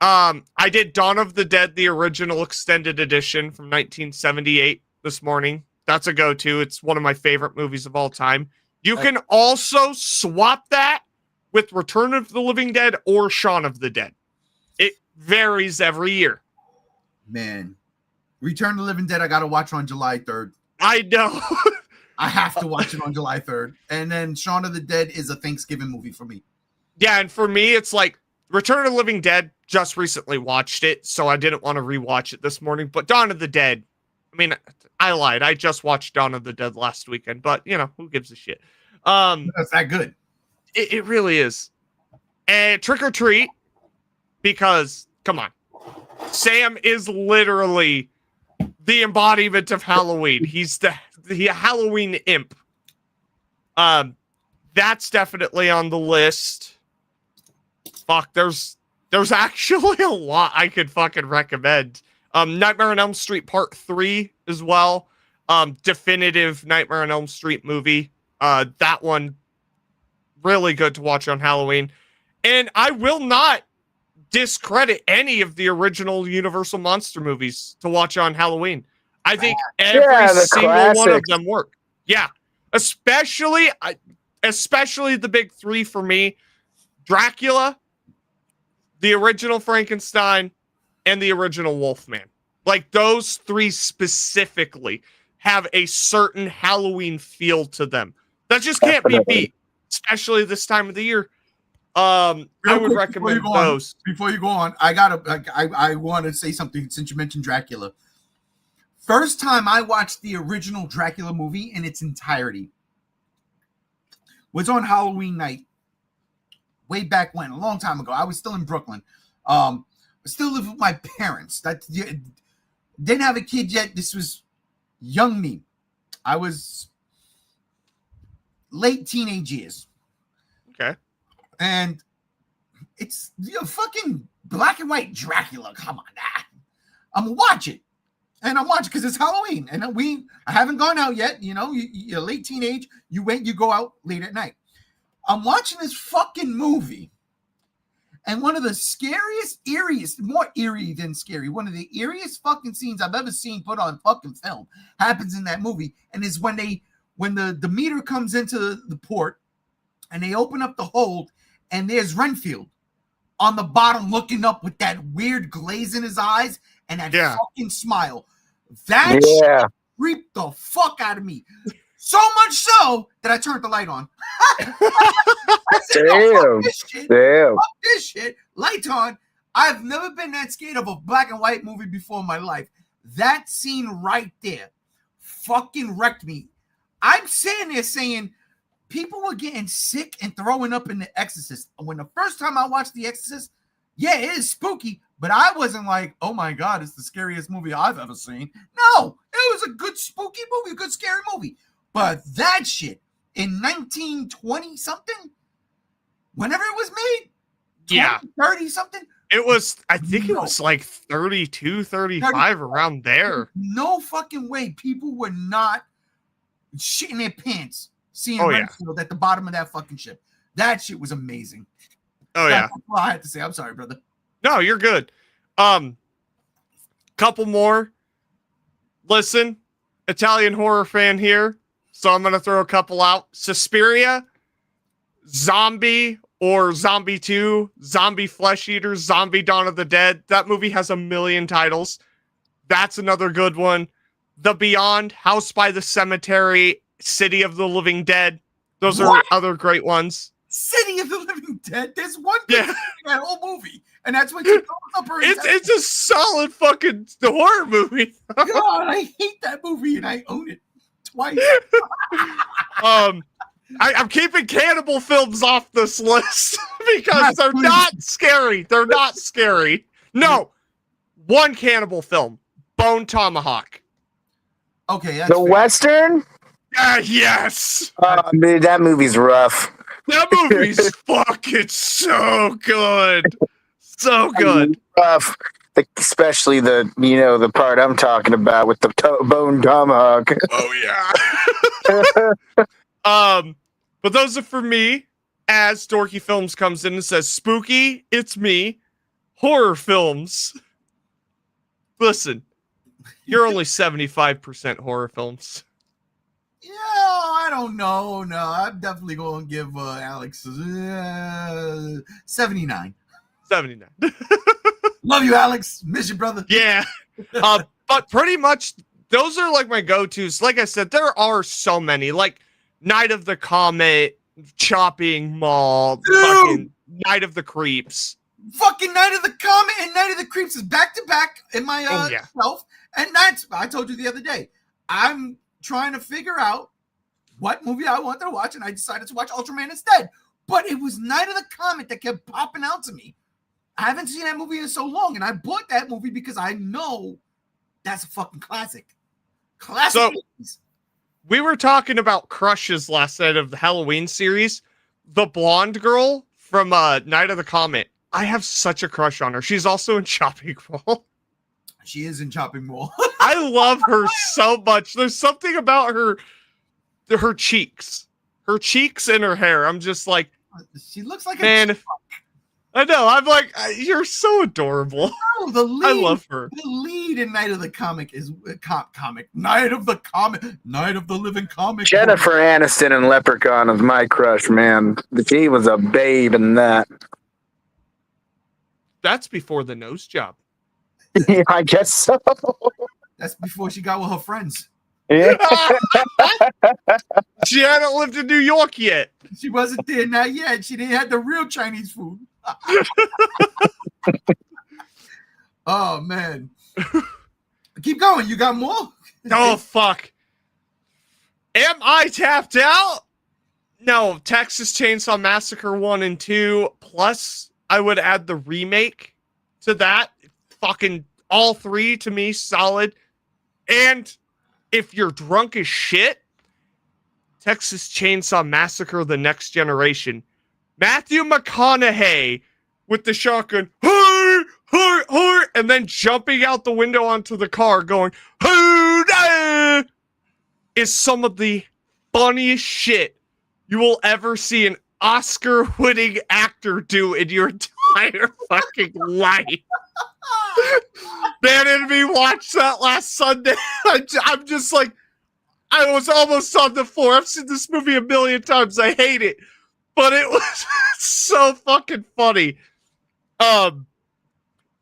I did Dawn of the Dead, the original extended edition from 1978 this morning. That's a go-to. It's one of my favorite movies of all time. You can also swap that with Return of the Living Dead or Shaun of the Dead. It varies every year. Man, Return of the Living Dead, I gotta watch on July 3rd. I know. I have to watch it on July 3rd. And then Shaun of the Dead is a Thanksgiving movie for me. Yeah, and for me, it's like Return of the Living Dead, just recently watched it, so I didn't want to rewatch it this morning. But Dawn of the Dead, I mean, I lied. I just watched Dawn of the Dead last weekend, but, you know, who gives a shit? That's that good. It really is. And Trick or Treat, because, come on, Sam is literally the embodiment of Halloween. He's the Halloween imp. That's definitely on the list. Fuck, there's actually a lot I could fucking recommend. Nightmare on Elm Street Part 3 as well. Definitive Nightmare on Elm Street movie. That one, really good to watch on Halloween. And I will not discredit any of the original Universal Monster movies to watch on Halloween. I think every single one of them work. Yeah, especially the big three for me: Dracula, the original Frankenstein, and the original Wolfman. Like, those three specifically have a certain Halloween feel to them that just can't be beat, especially this time of the year. I would recommend those. Before you go on, I want to say something since you mentioned Dracula. First time I watched the original Dracula movie in its entirety was on Halloween night, way back when, a long time ago. I was still in Brooklyn. I still lived with my parents. Didn't have a kid yet. This was young me. I was late teenage years. Okay. And it's fucking black and white Dracula. Come on. I'm going to watch it. And I'm watching because it's Halloween. And I haven't gone out yet. You know, you're late teenage. You go out late at night. I'm watching this fucking movie. And one of the scariest, eeriest, more eerie than scary, one of the eeriest fucking scenes I've ever seen put on fucking film happens in that movie. And is when the meter comes into the port and they open up the hold and there's Renfield on the bottom looking up with that weird glaze in his eyes and that fucking smile. That shit creeped the fuck out of me. So much so that I turned the light on. I said, fuck this shit. Fuck this shit. Lights on. I've never been that scared of a black and white movie before in my life. That scene right there fucking wrecked me. I'm sitting there saying, people were getting sick and throwing up in The Exorcist. When the first time I watched The Exorcist, yeah, it is spooky, but I wasn't like, oh my God, it's the scariest movie I've ever seen. No, it was a good spooky movie, a good scary movie. But that shit in 1920 something, whenever it was made, 30 something. It was, I think it was like 32, 35 around there. No fucking way. People were not shitting their pants seeing Renfield at the bottom of that fucking ship. That shit was amazing. Oh, yeah. That's all I had to say. I'm sorry, brother. No, you're good. Couple more. Listen, Italian horror fan here, so I'm going to throw a couple out. Suspiria, Zombie or Zombie 2, Zombie Flesh Eaters, Zombie Dawn of the Dead. That movie has a million titles. That's another good one. The Beyond, House by the Cemetery, City of the Living Dead. Those are other great ones. City of the Living Dead? There's one thing in that whole movie, and that's what you up her. It's a solid fucking horror movie. God, I hate that movie, and I own it twice. I'm keeping cannibal films off this list because they're not scary. They're not scary. No, one cannibal film, Bone Tomahawk. Okay, that's the Western. Yes. Dude, that movie's rough. That movie's fucking so good. So good. Rough. Especially the part I'm talking about with the bone tomahawk. Oh yeah. But those are for me. As Dorky Films comes in and says, spooky, it's me. Horror films. Listen, you're only 75% horror films. Yeah, I don't know. No, I'm definitely going to give Alex 79. 79. Love you, Alex. Miss you, brother. Yeah. But pretty much those are like my go-tos. Like I said, there are so many. Like Night of the Comet, Chopping Mall, Dude! fucking Night of the Creeps. Fucking Night of the Comet and Night of the Creeps is back to back in my shelf. And that's, I told you the other day, I'm trying to figure out what movie I wanted to watch, and I decided to watch Ultraman instead. But it was Night of the Comet that kept popping out to me. I haven't seen that movie in so long, and I bought that movie because I know that's a fucking classic. Classic So, movies. We were talking about crushes last night of the Halloween series. The blonde girl from Night of the Comet. I have such a crush on her. She's also in Chopping Mall. She is in Chopping Mall. I love her so much. There's something about her cheeks. Her cheeks and her hair. I'm just like, She looks like man, I know. I'm like, you're so adorable. the lead. I love her. The lead in Night of the Comic is Night of the Comic, Night of the Living Comic. Jennifer Aniston in Leprechaun is my crush, man. She was a babe in that. That's before the nose job. Yeah, I guess so. That's before she got with her friends. Yeah. She hadn't lived in New York yet. She wasn't there not yet. She didn't have the real Chinese food. Oh man. Keep going. You got more? Oh, fuck. Am I tapped out? No, Texas Chainsaw Massacre 1 and 2. Plus, I would add the remake to that. Fucking all three to me, solid. And if you're drunk as shit, Texas Chainsaw Massacre The Next Generation. Matthew McConaughey with the shotgun, hey, hey, hey, and then jumping out the window onto the car going, hey, hey, is some of the funniest shit you will ever see an Oscar-winning actor do in your entire fucking life. Man, and me watched that last Sunday. I'm just like, I was almost on the floor. I've seen this movie a million times. I hate it, but it was so fucking funny. Other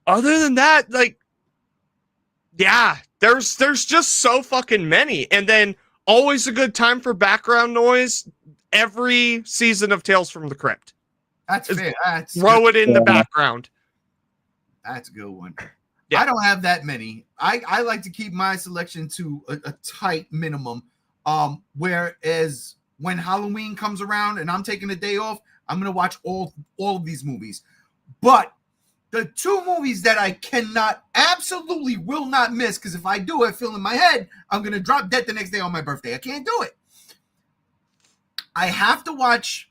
than that, like, yeah, there's just so fucking many. And then always a good time for background noise. Every season of Tales from the Crypt. That's fair. Throw it in the background. That's a good one. Yeah. I don't have that many. I like to keep my selection to a tight minimum. Whereas when Halloween comes around and I'm taking a day off, I'm gonna watch all of these movies. But the two movies that I absolutely will not miss, because if I do, I feel in my head, I'm gonna drop dead the next day on my birthday. I can't do it. I have to watch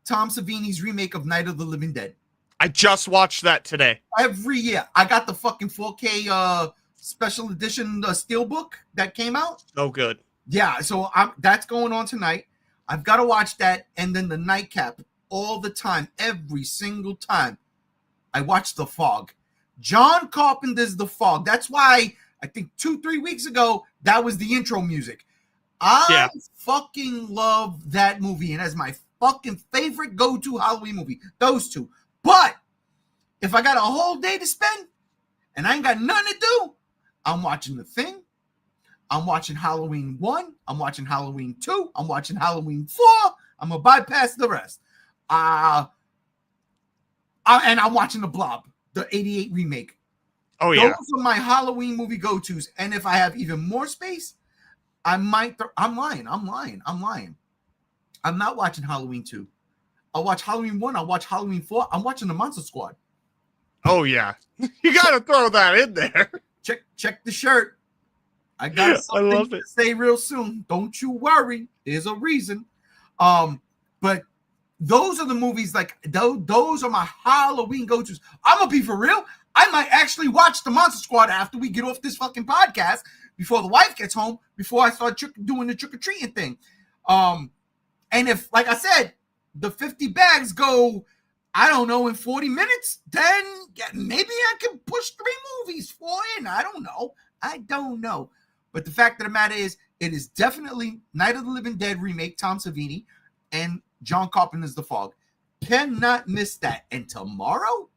Tom Savini's remake of Night of the Living Dead. I just watched that today. Every year. I got the fucking 4K special edition steelbook that came out. So good. Yeah, so that's going on tonight. I've got to watch that, and then the nightcap all the time, every single time. I watch The Fog. John Carpenter's The Fog. That's why I think 2-3 weeks ago, that was the intro music. I fucking love that movie, and that's my fucking favorite go-to Halloween movie. Those two. But if I got a whole day to spend and I ain't got nothing to do, I'm watching The Thing. I'm watching Halloween 1. I'm watching Halloween 2. I'm watching Halloween 4. I'm going to bypass the rest. And I'm watching The Blob, the 88 remake. Oh, yeah. Those are my Halloween movie go-tos. And if I have even more space, I might... I'm lying. I'm not watching Halloween 2. I'll watch Halloween 1. I'll watch Halloween 4. I'm watching The Monster Squad. Oh, yeah. You got to throw that in there. Check the shirt. I got something I love it. to say real soon. Don't you worry. There's a reason. But those are the movies, like, those are my Halloween go-tos. I'm going to be for real. I might actually watch The Monster Squad after we get off this fucking podcast, before the wife gets home, before I start doing the trick-or-treating thing. And if, like I said, the 50 bags go, I don't know, in 40 minutes, then maybe I can push 3 movies, 4 in. I don't know. But the fact of the matter is, it is definitely Night of the Living Dead remake, Tom Savini, and John Carpenter's The Fog. Cannot miss that. And tomorrow,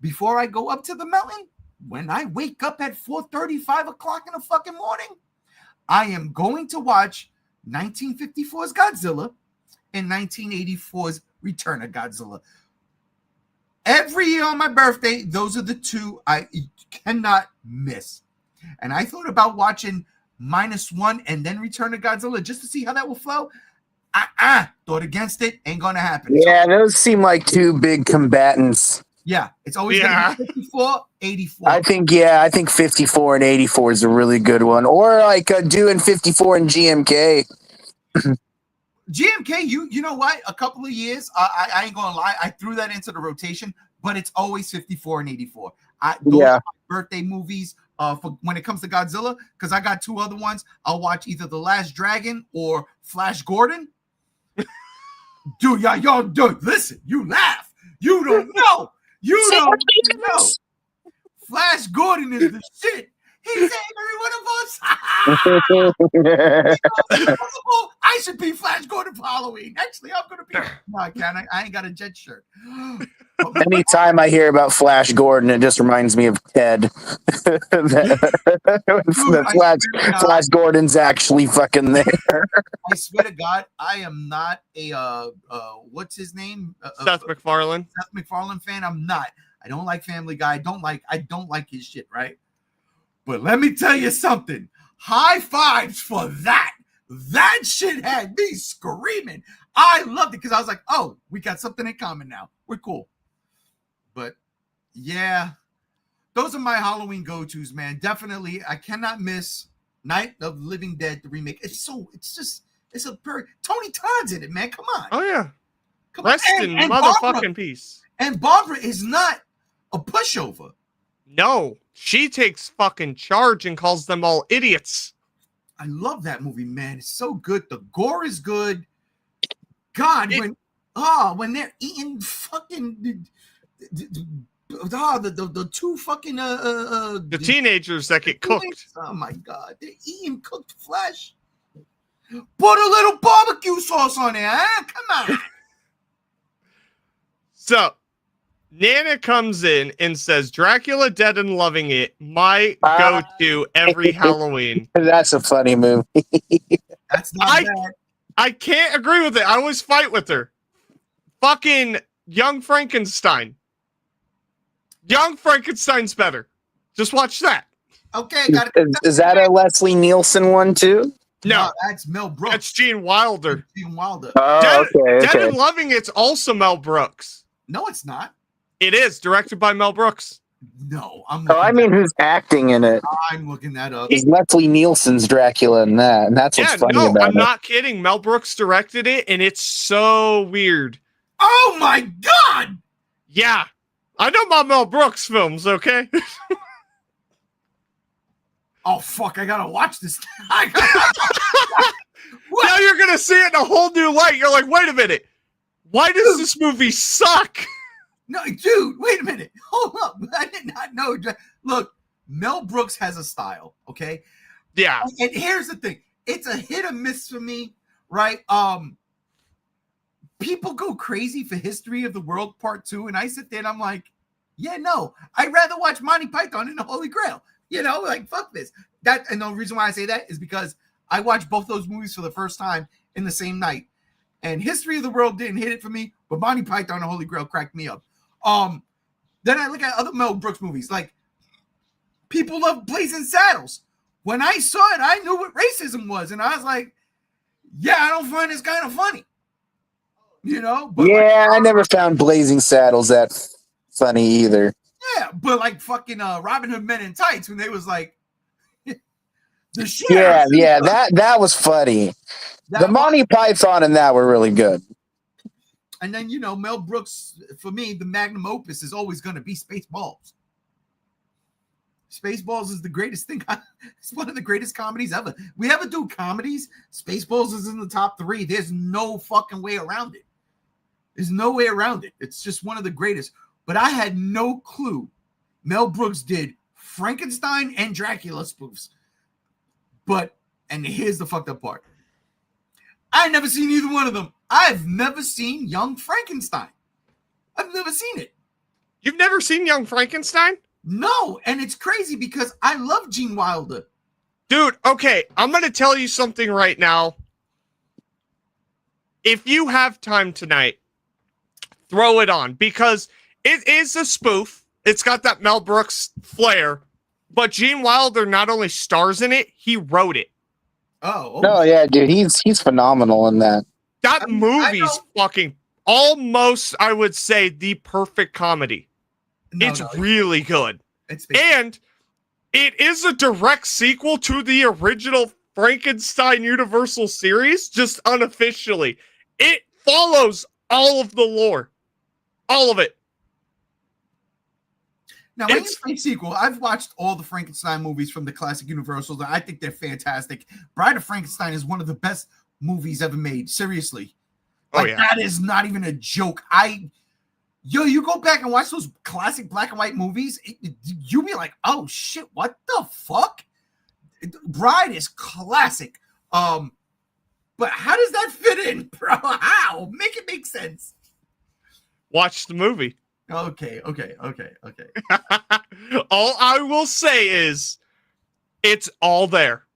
before I go up to the mountain, when I wake up at 4:30, 5 o'clock in the fucking morning, I am going to watch 1954's Godzilla and 1984's Return of Godzilla. Every year on my birthday, those are the two I cannot miss. And I thought about watching -1 and then Return of Godzilla just to see how that will flow. Thought against it. Ain't gonna happen. Yeah, those seem like two big combatants. Yeah, it's always gonna be 54, 84. I think 54 and 84 is a really good one. Or like doing 54 and GMK. GMK, you know what? A couple of years, I ain't gonna lie, I threw that into the rotation, but it's always 54 and 84. Those are my birthday movies for when it comes to Godzilla, because I got two other ones. I'll watch either The Last Dragon or Flash Gordon. Dude, y'all, dude, listen, you laugh. You don't know. You don't know. Flash Gordon is the shit. He's every one of us. I should be Flash Gordon for Halloween. Actually, I'm gonna be. No, I can't. I ain't got a Jet shirt. Anytime I hear about Flash Gordon, it just reminds me of Ted. Flash Gordon's actually fucking there. I swear to God, I am not a what's his name? Seth MacFarlane. Seth MacFarlane fan. I'm not. I don't like Family Guy. I don't like his shit, right? But let me tell you something. High fives for that. That shit had me screaming. I loved it because I was like, oh, we got something in common now. We're cool. But yeah, those are my Halloween go-tos, man. Definitely. I cannot miss Night of the Living Dead, the remake. It's a very Tony Todd's in it, man. Come on. Oh yeah. Come Rest on. in And motherfucking peace. And Barbara is not a pushover. No, she takes fucking charge and calls them all idiots. I love that movie, man. It's so good. The gore is good. God, when they're eating fucking the two fucking the teenagers that get cooked. Oh my God, they're eating cooked flesh. Put a little barbecue sauce on it, huh? Come on. So Nana comes in and says, Dracula Dead and Loving It, my go-to every Halloween. That's a funny movie. That's not bad. I can't agree with it. I always fight with her. Fucking Young Frankenstein. Young Frankenstein's better. Just watch that. Okay, is that a Leslie Nielsen one too? No, that's Mel Brooks. That's Gene Wilder. Gene Wilder. Oh, Dead and Loving It's also Mel Brooks. No, it's not. It is directed by Mel Brooks. No, who's acting in it? I'm looking that up. It's Leslie Nielsen's Dracula in that, and that's what's funny about it. I'm not kidding. Mel Brooks directed it, and it's so weird. Oh my God! Yeah, I know my Mel Brooks films. Okay. Oh fuck! I gotta watch this. Now you're gonna see it in a whole new light. You're like, wait a minute. Why does this movie suck? No, dude, wait a minute. Hold up. I did not know. Look, Mel Brooks has a style, okay? Yeah. And here's the thing. It's a hit or miss for me, right? People go crazy for History of the World Part 2, and I sit there and I'm like, yeah, no. I'd rather watch Monty Python and the Holy Grail. You know, like, fuck this. And the reason why I say that is because I watched both those movies for the first time in the same night. And History of the World didn't hit it for me, but Monty Python and the Holy Grail cracked me up. Then I look at other Mel Brooks movies, like people love Blazing Saddles. When I saw it, I knew what racism was, and I was like, yeah, I don't find this kind of funny. You know? But yeah, I never found Blazing Saddles that funny either. Yeah, but like fucking Robin Hood Men in Tights, when they was like the shit. Yeah, that was funny. The Monty Python and that were really good. And then, you know, Mel Brooks, for me, the magnum opus is always going to be Spaceballs. Spaceballs is the greatest thing. It's one of the greatest comedies ever. We ever do comedies, Spaceballs is in the top 3. There's no fucking way around it. There's no way around it. It's just one of the greatest. But I had no clue Mel Brooks did Frankenstein and Dracula spoofs. And here's the fucked up part. I never seen either one of them. I've never seen Young Frankenstein. I've never seen it. You've never seen Young Frankenstein? No, and it's crazy because I love Gene Wilder. Dude, okay, I'm going to tell you something right now. If you have time tonight, throw it on because it is a spoof. It's got that Mel Brooks flair, but Gene Wilder not only stars in it, he wrote it. No, yeah, dude, he's phenomenal in that. That I mean, I movie's know- fucking almost, I would say, the perfect comedy. No, It's no, really good. it's And it is a direct sequel to the original Frankenstein Universal series, just unofficially. It follows all of the lore. All of it. Now, when you It's- say sequel, I've watched all the Frankenstein movies from the classic Universals, and I think they're fantastic. Bride of Frankenstein is one of the best movies ever made. Seriously. Oh, Like, yeah. that is not even a joke. You go back and watch those classic black and white movies, you be like, oh shit, what the fuck? Bride is classic. But how does that fit in, bro? How? Make it make sense. Watch the movie. Okay. All I will say is it's all there.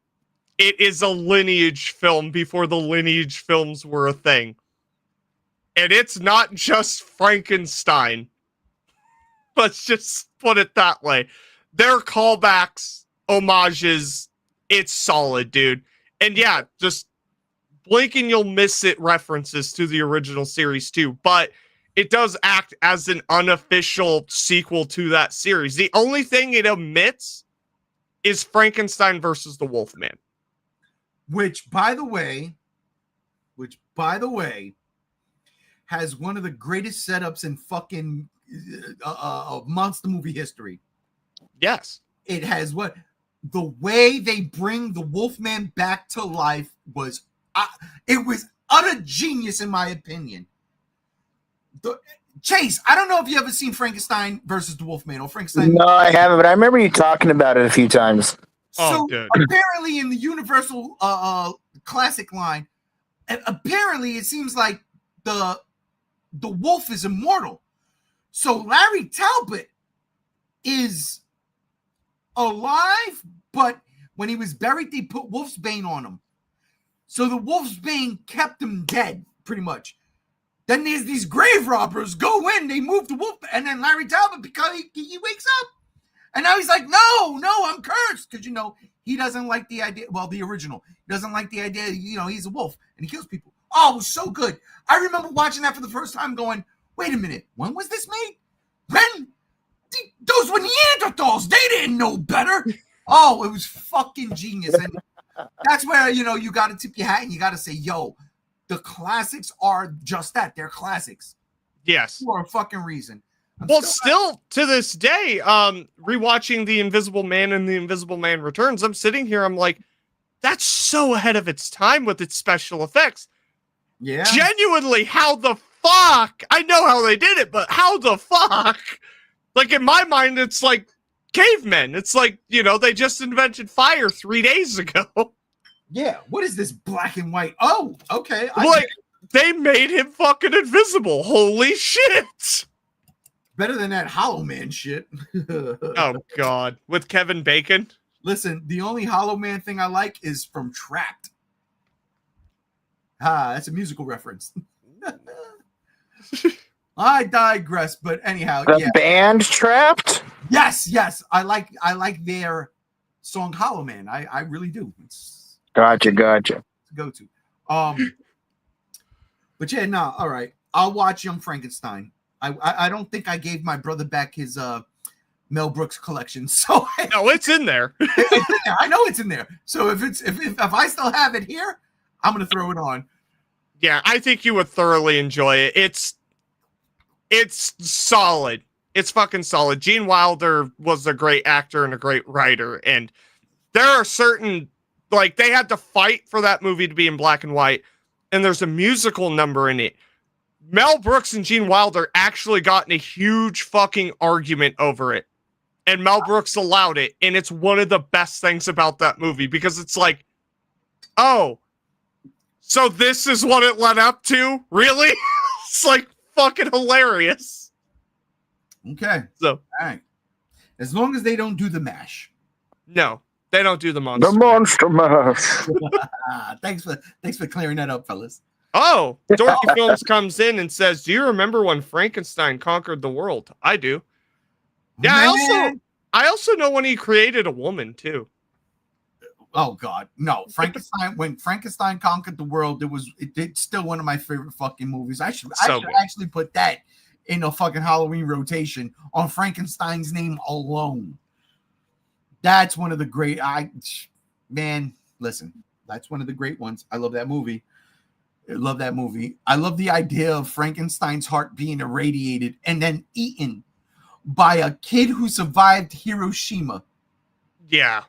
It is a lineage film before the lineage films were a thing. And it's not just Frankenstein. Let's just put it that way. There are callbacks, homages. It's solid, dude. And yeah, just blink and you'll miss it references to the original series too. But it does act as an unofficial sequel to that series. The only thing it omits is Frankenstein versus the Wolfman. Which, by the way, has one of the greatest setups in fucking monster movie history. Yes. It has the way they bring the Wolfman back to life was utter genius in my opinion. Chase, I don't know if you ever seen Frankenstein versus the Wolfman or Frankenstein. No, I haven't, but I remember you talking about it a few times. Oh, So dude. apparently in the Universal classic line, apparently it seems like the wolf is immortal. So Larry Talbot is alive, but when he was buried, they put Wolfsbane on him. So the Wolfsbane kept him dead, pretty much. Then there's these grave robbers go in, they move the wolf, and then Larry Talbot, because he wakes up. And now he's like, no, I'm cursed. Because, he doesn't like the idea. Well, the original. He doesn't like the idea, he's a wolf and he kills people. Oh, it was so good. I remember watching that for the first time going, wait a minute. When was this made? When? Those were Neanderthals. They didn't know better. Oh, it was fucking genius. And that's where, you got to tip your hat and you got to say, yo, the classics are just that. They're classics Yes. for a fucking reason. Well, still to this day, rewatching The Invisible Man and The Invisible Man Returns, I'm sitting here, I'm like, that's so ahead of its time with its special effects. Yeah. Genuinely, how the fuck? I know how they did it, but how the fuck? Like, in my mind, it's like cavemen. It's like, they just invented fire 3 days ago. Yeah. What is this black and white? Oh, okay. Like, they made him fucking invisible. Holy shit. Better than that Hollow Man shit. Oh, God. With Kevin Bacon? Listen, the only Hollow Man thing I like is from Trapped. That's a musical reference. I digress, but anyhow, The yeah. band Trapped? Yes. I like their song Hollow Man. I really do. It's Gotcha. a go-to. But yeah, no, all right. I'll watch Young Frankenstein. I don't think I gave my brother back his Mel Brooks collection, so No, it's in there. it's in there. I know it's in there. So if I still have it here, I'm gonna throw it on. Yeah, I think you would thoroughly enjoy it. It's solid. It's fucking solid. Gene Wilder was a great actor and a great writer, and there are certain, like, they had to fight for that movie to be in black and white, and there's a musical number in it. Mel Brooks and Gene Wilder actually got in a huge fucking argument over it. And Mel Brooks allowed it. And it's one of the best things about that movie because it's like, oh, so this is what it led up to? Really? It's like fucking hilarious. Okay. So, All right. as long as they don't do the mash. No, they don't do the monster. The Monster Mash. Thanks for clearing that up, fellas. Oh, Dorky Films comes in and says, "Do you remember when Frankenstein conquered the world?" I do. Yeah, Man. I also know when he created a woman too. Oh God, no! Frankenstein. When Frankenstein conquered the world, it's still one of my favorite fucking movies. I should good. actually put that in a fucking Halloween rotation on Frankenstein's name alone. That's one of the great. Listen, that's one of the great ones. I love that movie. I love that movie. I love the idea of Frankenstein's heart being irradiated and then eaten by a kid who survived Hiroshima. Yeah.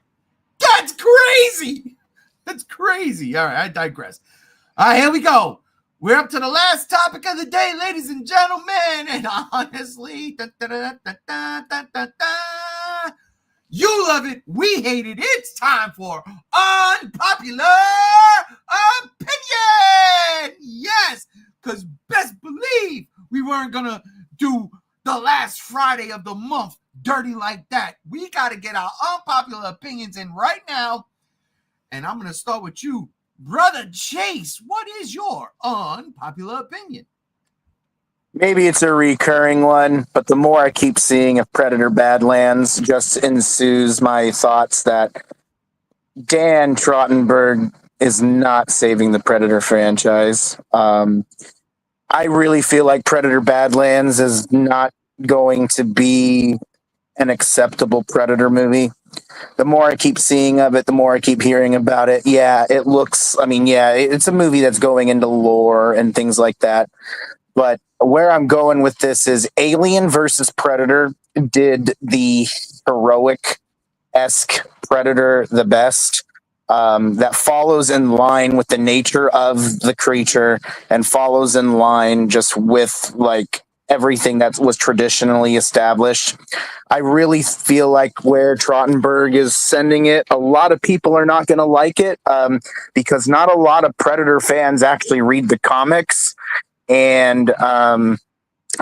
That's crazy. That's crazy. All right, I digress. All right, here we go. We're up to the last topic of the day, ladies and gentlemen. And honestly, you love it. We hate it. It's time for Unpopular Opinion. Yes, because best believe we weren't going to do the last Friday of the month dirty like that. We got to get our unpopular opinions in right now. And I'm going to start with you, Brother Chase. What is your unpopular opinion? Maybe it's a recurring one, but the more I keep seeing of Predator Badlands, just ensues my thoughts that Dan Trachtenberg is not saving the Predator franchise. I really feel like Predator Badlands is not going to be an acceptable Predator movie. The more I keep seeing of it, the more I keep hearing about it. Yeah, it looks, it's a movie that's going into lore and things like that. But where I'm going with this is Alien versus Predator did the heroic-esque Predator the best. That follows in line with the nature of the creature and follows in line just with like everything that was traditionally established. I really feel like where Trachtenberg is sending it, a lot of people are not going to like it because not a lot of Predator fans actually read the comics. And I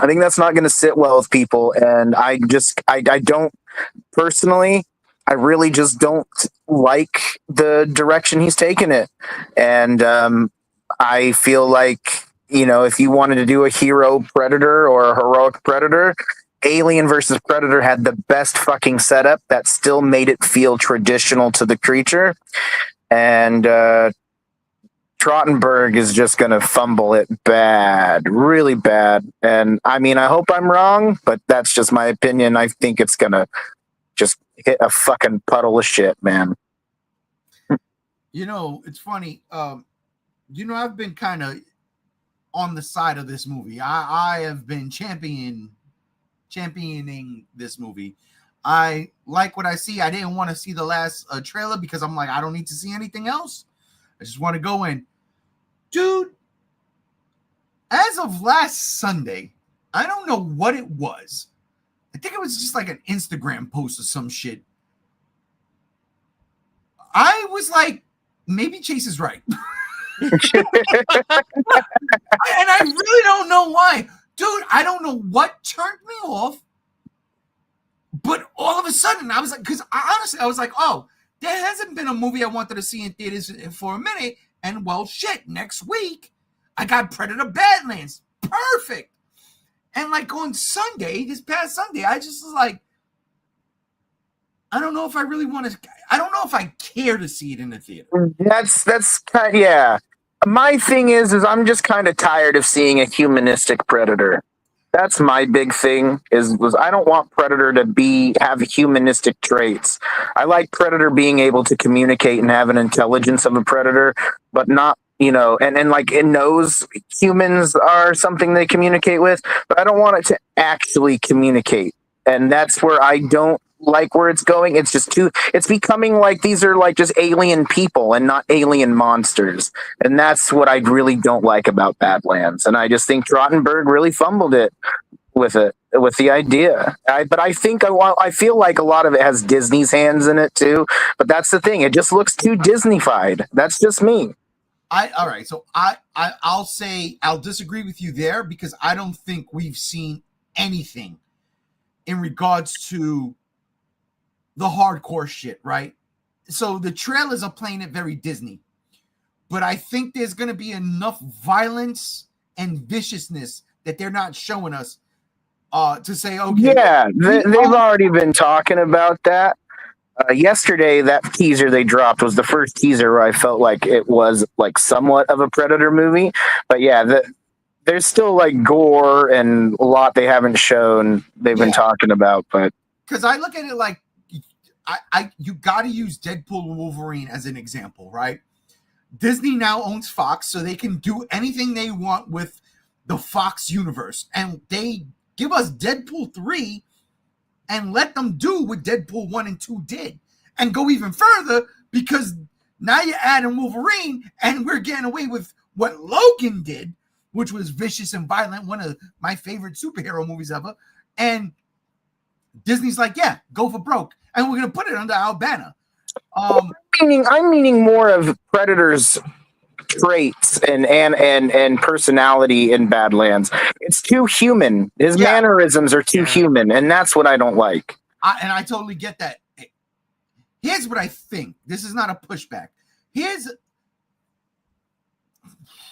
think that's not going to sit well with people. And I don't personally, I really just don't like the direction he's taken it. And I feel like, if you wanted to do a hero Predator or a heroic Predator, Alien versus Predator had the best fucking setup that still made it feel traditional to the creature. And Trachtenberg is just going to fumble it bad, really bad. And I hope I'm wrong, but that's just my opinion. I think it's going to just hit a fucking puddle of shit, man. It's funny. I've been kind of on the side of this movie. I have been championing this movie. I like what I see. I didn't want to see the last trailer because I'm like, I don't need to see anything else. I just want to go in. Dude, as of last Sunday, I don't know what it was. I think it was just like an Instagram post or some shit. I was like, maybe Chase is right. And I really don't know why. Dude, I don't know what turned me off. But all of a sudden, I was like, because I was like, oh, there hasn't been a movie I wanted to see in theaters for a minute. And well, shit, next week, I got Predator Badlands. Perfect. And like on Sunday, this past Sunday, I just was like, I don't know if I really want to, I don't know if I care to see it in the theater. That's kind of, yeah. My thing is I'm just kind of tired of seeing a humanistic Predator. That's my big thing was I don't want Predator to have humanistic traits. I like Predator being able to communicate and have an intelligence of a Predator, but not, and like it knows humans are something they communicate with, but I don't want it to actually communicate. And that's where I don't like where it's going. It's just it's becoming like these are like just alien people and not alien monsters. And that's what I really don't like about Badlands. And I just think Trachtenberg really fumbled it with the idea. But I think I feel like a lot of it has Disney's hands in it too. But that's the thing. It just looks too Disney-fied. That's just me. All right. So I'll say I'll disagree with you there because I don't think we've seen anything in regards to the hardcore shit, right? So the trailers are playing it very Disney. But I think there's going to be enough violence and viciousness that they're not showing us to say, okay. Yeah, they've already been talking about that. Yesterday, that teaser they dropped was the first teaser where I felt like it was like somewhat of a Predator movie. But yeah, there's still like gore and a lot they haven't shown. They've been talking about, but because I look at it like you got to use Deadpool and Wolverine as an example, right? Disney now owns Fox, so they can do anything they want with the Fox universe, and they give us Deadpool 3 and let them do what Deadpool 1 and 2 did, and go even further because now you're adding Wolverine, and we're getting away with what Logan did, which was vicious and violent, one of my favorite superhero movies ever. And Disney's like, yeah, go for broke, and we're gonna put it under our banner. I'm meaning more of Predator's traits and personality in Badlands. It's too human. His mannerisms are too human, and that's what I don't like. I totally get that. Here's what I think. This is not a pushback.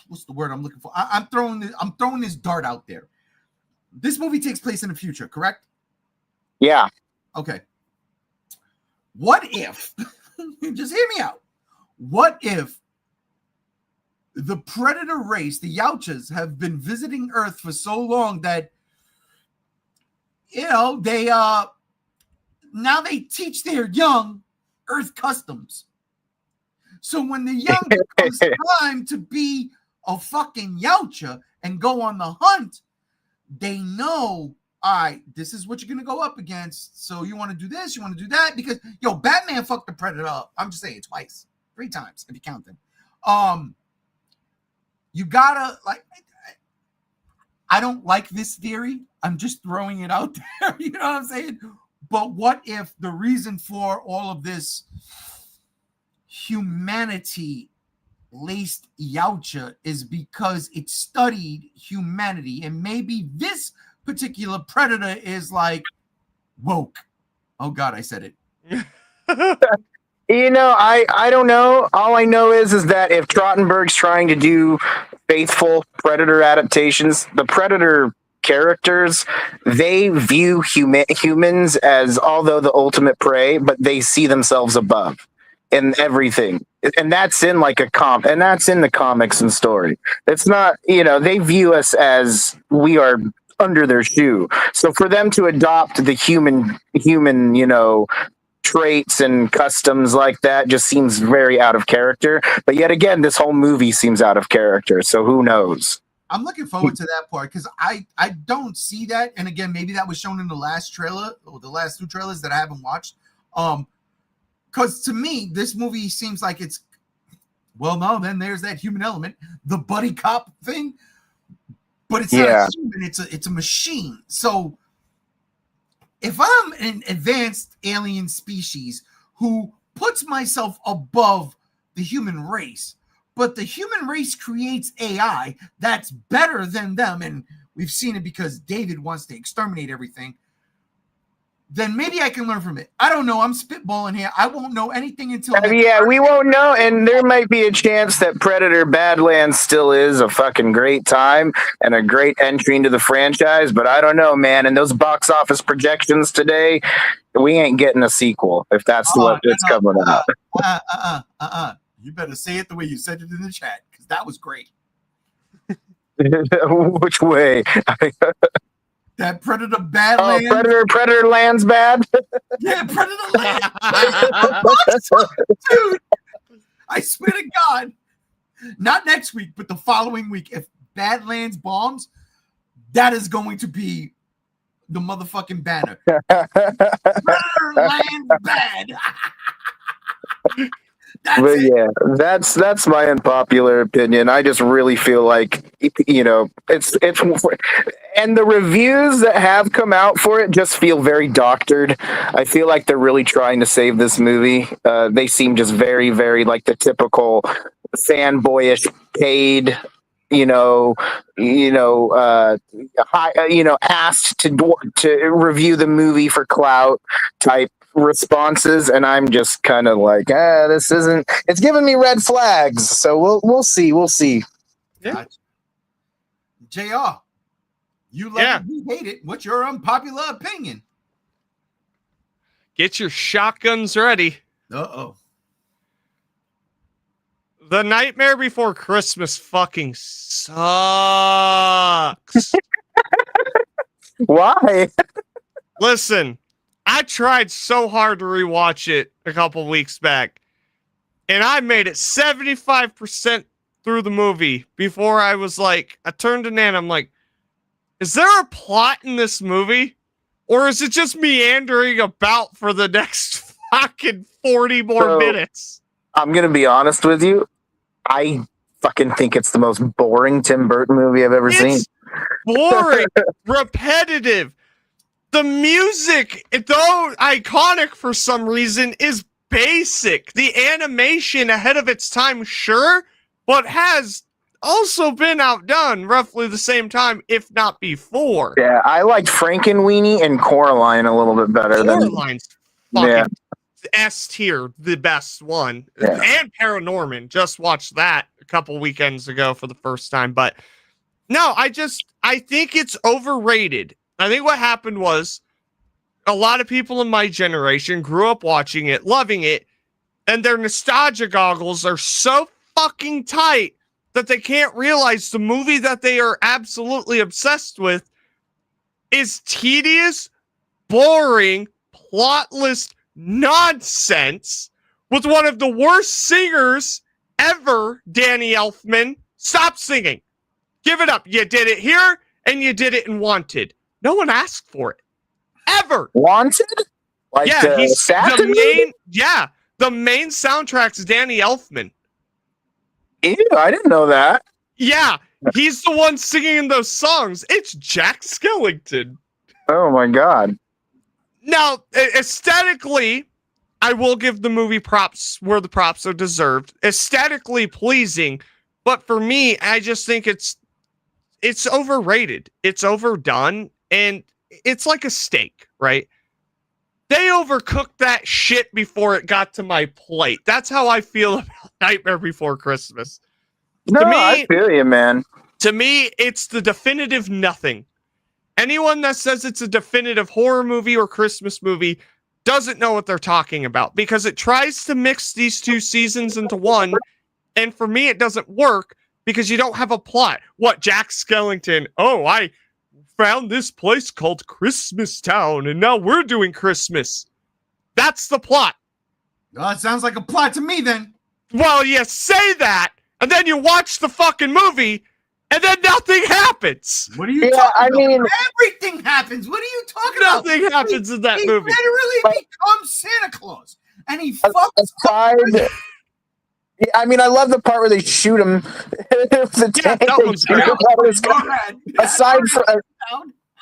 What's the word I'm looking for? I'm throwing this dart out there. This movie takes place in the future, correct? Yeah. Okay. What if, just hear me out. What if the Predator race, the Yautjas, have been visiting Earth for so long that, they now they teach their young Earth customs. So when the young comes time to be a fucking Yautja and go on the hunt, they know, all right, this is what you're going to go up against. So you want to do this, you want to do that, because, Batman fucked the Predator up. I'm just saying, twice, 3 times, if you count them. You gotta, I don't like this theory. I'm just throwing it out there. You know what I'm saying? But what if the reason for all of this humanity laced Yautja is because it studied humanity, and maybe this particular Predator is like woke. Oh God, I said it. I don't know. All I know is that if Trottenberg's trying to do faithful Predator adaptations, the Predator characters, they view humans as, although the ultimate prey, but they see themselves above in everything. And that's in and that's in the comics and story. It's not, they view us as we are under their shoe. So for them to adopt the human, traits and customs like that just seems very out of character. But yet again, this whole movie seems out of character. So who knows? I'm looking forward to that part because I don't see that. And again, maybe that was shown in the last trailer or the last 2 trailers that I haven't watched. Because to me, this movie seems like it's, well, no, then there's that human element, the buddy cop thing. But it's not a human, it's a machine. So if I'm an advanced alien species who puts myself above the human race, but the human race creates AI that's better than them, and we've seen it because David wants to exterminate everything, then maybe I can learn from it. I don't know. I'm spitballing here. I won't know anything until... we won't know, and there might be a chance that Predator Badlands still is a fucking great time and a great entry into the franchise, but I don't know, man. And those box office projections today, we ain't getting a sequel if that's what it's coming out. You better say it the way you said it in the chat, because that was great. Which way? That Predator Badlands. Oh, Predator lands bad? Yeah, Predator lands. Dude, I swear to God, not next week, but the following week, if Badlands bombs, that is going to be the motherfucking banner. Predator lands bad. That's my unpopular opinion. I just really feel like it's and the reviews that have come out for it just feel very doctored. I feel like they're really trying to save this movie. They seem just very, very like the typical fanboyish paid, asked to review the movie for clout type responses, and I'm just kind of like, this isn't. It's giving me red flags. So we'll see. We'll see. Yeah. Gotcha. JR, you love it, you hate it. What's your unpopular opinion? Get your shotguns ready. Uh-oh. The Nightmare Before Christmas fucking sucks. Why? Listen, I tried so hard to rewatch it a couple weeks back, and I made it 75% through the movie before I was like, I turned to Nan, I'm like, is there a plot in this movie? Or is it just meandering about for the next fucking 40 more minutes? I'm going to be honest with you. I fucking think it's the most boring Tim Burton movie I've ever seen. Boring, repetitive. The music, though iconic for some reason, is basic. The animation ahead of its time, sure, but has also been outdone roughly the same time, if not before. Yeah, I liked Frankenweenie and Coraline a little bit better. Coraline's fucking Yeah. S tier, the best one. Yeah. And Paranorman. Just watched that a couple weekends ago for the first time. But no, I think it's overrated. I think what happened was a lot of people in my generation grew up watching it, loving it, and their nostalgia goggles are so fucking tight that they can't realize the movie that they are absolutely obsessed with is tedious, boring, plotless nonsense with one of the worst singers ever, Danny Elfman. Stop singing. Give it up. You did it here and you did it in Wanted. No one asked for it. Ever. Wanted? Like Yeah, he's Assassin the main. movie? Yeah, the main soundtrack's Danny Elfman. Ew, I didn't know that. Yeah, he's the one singing those songs. It's Jack Skellington. Oh my god. Now, aesthetically, I will give the movie props where the props are deserved. Aesthetically pleasing, but for me, I just think it's overrated. It's overdone, and it's like a steak, right? They overcooked that shit before it got to my plate. That's how I feel about Nightmare Before Christmas. No, To me- I feel you, man. To me, it's the definitive nothing. Anyone that says it's a definitive horror movie or Christmas movie doesn't know what they're talking about, because it tries to mix these two seasons into one, and for me, it doesn't work because you don't have a plot. What, Jack Skellington? Oh, I found this place called Christmas Town, and now we're doing Christmas. That's the plot. Oh, it sounds like a plot to me then. Well, you say that, and then you watch the fucking movie, and then nothing happens. What are you Yeah, talking I about? mean- Everything happens. What are you talking about? Nothing happens in that He movie. literally becomes Santa Claus, and he fucks Aside, yeah, I mean, I love the part where they shoot him. The Yeah, tank, that they one's shoot great. him out of his Go gun. ahead.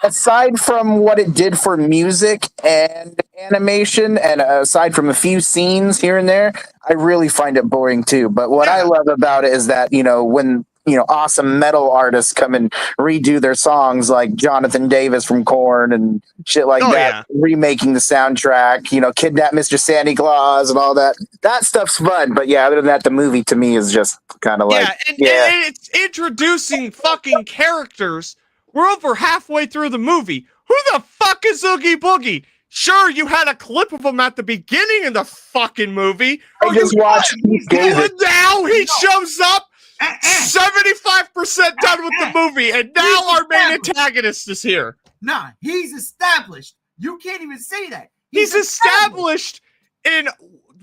Aside from what it did for music and animation, and aside from a few scenes here and there, I really find it boring too. But what I Yeah. love about it is that, when awesome metal artists come and redo their songs, like Jonathan Davis from Korn and shit like Oh, that, remaking the soundtrack, Kidnap Mr. Santa Claus and all that. That stuff's fun. But yeah, other than that, the movie to me is just kind of like, And it's introducing fucking characters. We're over halfway through the movie. Who the fuck is Oogie Boogie? Sure, you had a clip of him at the beginning of the fucking movie. I just watched He's David. And now he shows up 75% done with the movie, and now our main antagonist is here. Nah, he's established. You can't even say that. He's established in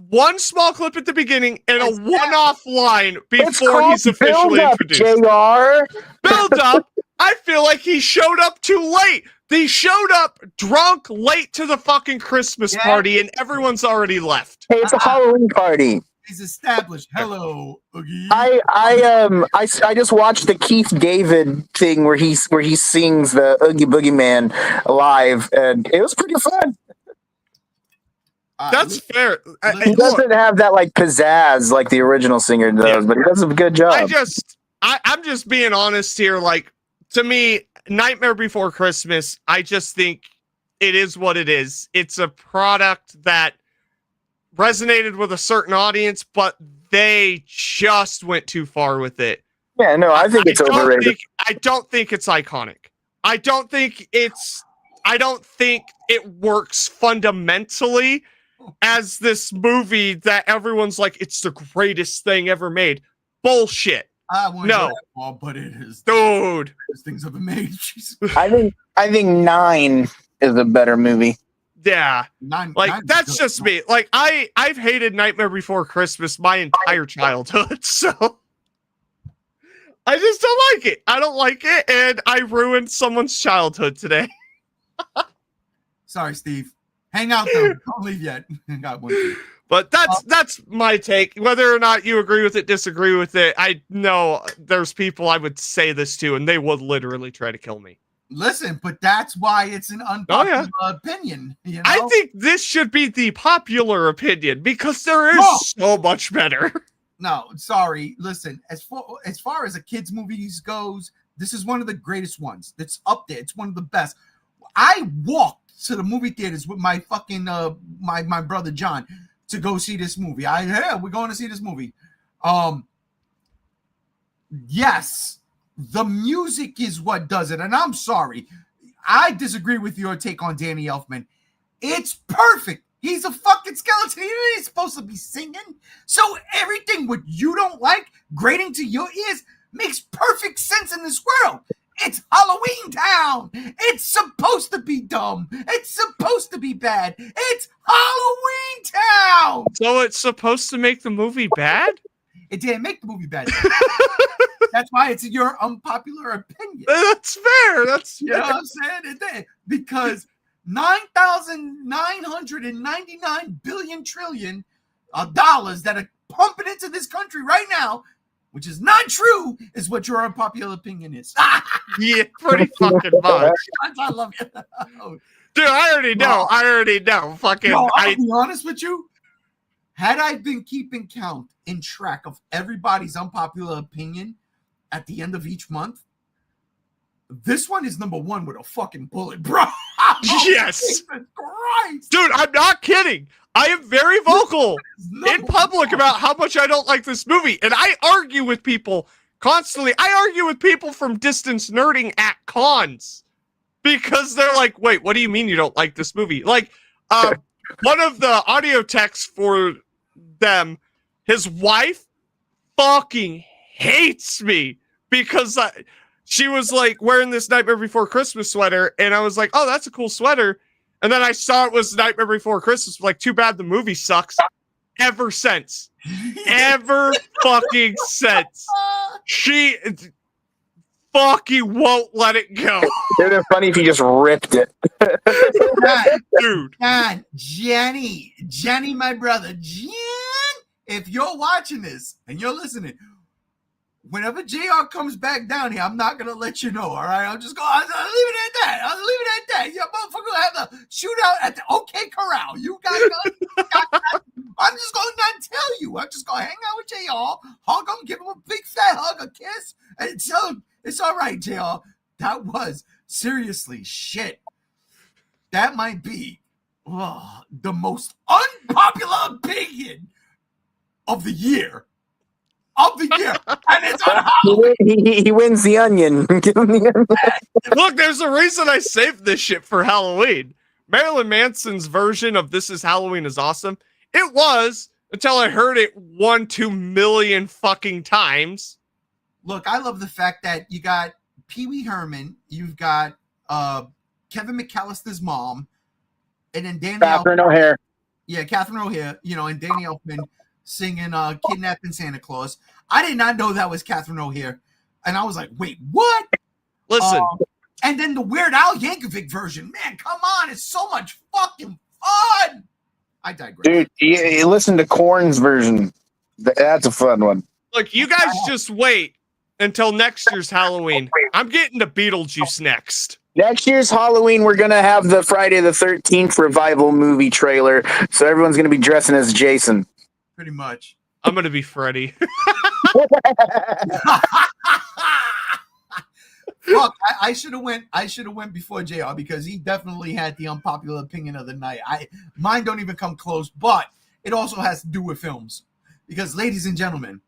one small clip at the beginning and a one-off line It's before called he's officially build-up, introduced. JR. Build up. I feel like he showed up too late. They showed up drunk late to the fucking Christmas Yeah. party, and everyone's already left. Hey, it's a Halloween party. He's established. Hello, Oogie. I just watched the Keith David thing where he sings the Oogie Boogie Man live, and it was pretty fun. That's fair. He Look, doesn't have that like pizzazz like the original singer does, Yeah. but he does a good job. I'm just being honest here. Like, to me, Nightmare Before Christmas, I just think it is what it is. It's a product that resonated with a certain audience, but they just went too far with it. Yeah, no, I think it's overrated. I don't think it's iconic. I don't think it works fundamentally as this movie that everyone's like, it's the greatest thing ever made. Bullshit. I wouldn't No. go that far, but it is. Dude. These things ever made. Jesus. I think 9 is a better movie. Yeah. Nine That's is just good. me. Like, I've hated Nightmare Before Christmas my entire childhood, so I just don't like it. I don't like it, and I ruined someone's childhood today. Sorry, Steve. Hang out though. Don't leave yet. Got one. Too. But that's my take. Whether or not you agree with it, disagree with it, I know there's people I would say this to, and they would literally try to kill me. Listen, but that's why it's an unpopular opinion. You know? I think this should be the popular opinion because there is No. so much better. No, sorry. Listen, as far as a kids' movies goes, this is one of the greatest ones. It's up there. It's one of the best. I walked to the movie theaters with my fucking my brother John to go see this movie. We're going to see this movie. Yes, the music is what does it, and I'm sorry, I disagree with your take on Danny Elfman. It's perfect. He's a fucking skeleton. He ain't supposed to be singing. So everything what you don't like, grating to your ears, makes perfect sense in this world. It's Halloween Town. It's supposed to be dumb. It's supposed to be bad. It's Halloween Town. So it's supposed to make the movie bad? It didn't make the movie bad. That's why it's your unpopular opinion. That's fair. That's You know what I'm saying? It did. Because 9,999 billion trillion dollars that are pumping into this country right now, which is not true, is what your unpopular opinion is. yeah, pretty fucking much. I love you. Dude, I already know. Fucking No, I'll be honest with you. Had I been keeping count and track of everybody's unpopular opinion at the end of each month, this one is number one with a fucking bullet, bro. Yes. Jesus Christ. Dude, I'm not kidding. I am very vocal in public about how much I don't like this movie. And I argue with people constantly. I argue with people from distance nerding at cons because they're like, wait, what do you mean you don't like this movie? Like, one of the audio texts for them, his wife fucking hates me because she was like wearing this Nightmare Before Christmas sweater, and I was like, oh, that's a cool sweater. And then I saw it was Nightmare Before Christmas. Like, too bad the movie sucks. Ever since. Ever fucking since. She fucking won't let it go. It would have been funny if you just ripped it. Dude. God, Jenny, my brother, Jen, if you're watching this and you're listening, whenever JR comes back down here, I'm not going to let you know, all right? I'll leave it at that. You motherfucker will have the shootout at the OK Corral. You got I'm just going to not tell you. I'm just going to hang out with JR, hug him, give him a big fat hug, a kiss, and tell him, it's all right, JR. That was seriously shit. That might be the most unpopular opinion of the year. And it's on Halloween. He wins the onion. Give him the onion. Look, there's a reason I saved this shit for Halloween. Marilyn Manson's version of This Is Halloween is awesome. It was until I heard it 1-2 million fucking times. Look, I love the fact that you got Pee Wee Herman, you've got Kevin McAllister's mom, and then Danny Catherine O'Hare. Yeah, Catherine O'Hare, and Danny Elfman singing Kidnapping Santa Claus. I did not know that was Catherine O'Hare. And I was like, wait, what? Listen. And then the Weird Al Yankovic version. Man, come on. It's so much fucking fun. I digress. Dude, you listen to Korn's version. That's a fun one. Look, you guys just wait until next year's Halloween. I'm getting to Beetlejuice next. Next year's Halloween, we're going to have the Friday the 13th revival movie trailer. So everyone's going to be dressing as Jason. Pretty much. I'm going to be Freddy. Fuck, I should have went. I should have went before JR because he definitely had the unpopular opinion of the night. Mine don't even come close, but it also has to do with films. Because, ladies and gentlemen,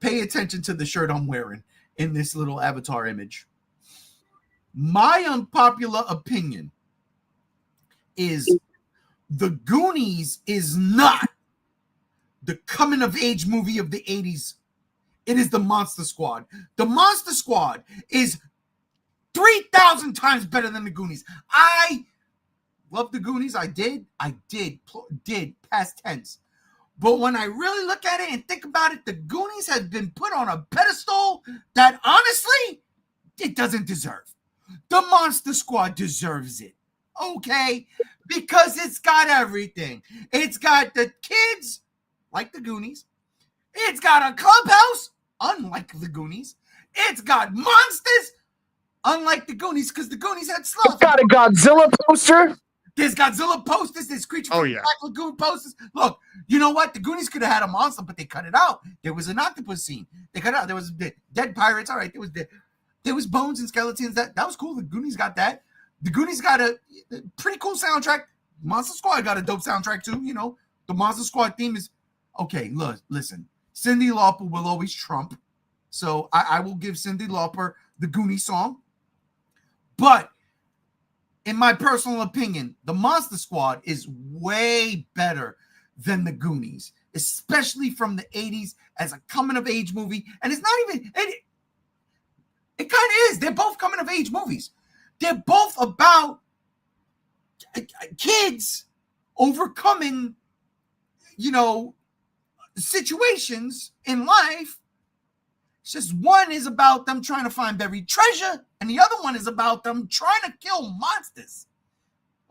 pay attention to the shirt I'm wearing in this little avatar image. My unpopular opinion is The Goonies is not the coming of age movie of the 80s. It is the Monster Squad. The Monster Squad is 3,000 times better than the Goonies. I love the Goonies. I did past tense. But when I really look at it and think about it, the Goonies has been put on a pedestal that honestly it doesn't deserve. The Monster Squad deserves it. Okay? Because it's got everything. It's got the kids, like the Goonies. It's got a clubhouse, unlike the Goonies. It's got monsters, unlike the Goonies, because the Goonies had Sloth. It's got a Godzilla poster. There's Godzilla posters. There's Creature from the Black Lagoon posters. Look, you know what? The Goonies could have had a monster, but they cut it out. There was an octopus scene. They cut it out. There was dead pirates. All right. There was bones and skeletons. That was cool. The Goonies got that. The Goonies got a pretty cool soundtrack. Monster Squad got a dope soundtrack too. You know, the Monster Squad theme is okay. Look, listen. Cyndi Lauper will always trump. So I will give Cyndi Lauper the Goonie song. But in my personal opinion, the Monster Squad is way better than the Goonies, especially from the 80s as a coming-of-age movie. And it's not even... It kind of is. They're both coming-of-age movies. They're both about kids overcoming, situations in life. It's just one is about them trying to find buried treasure, and the other one is about them trying to kill monsters.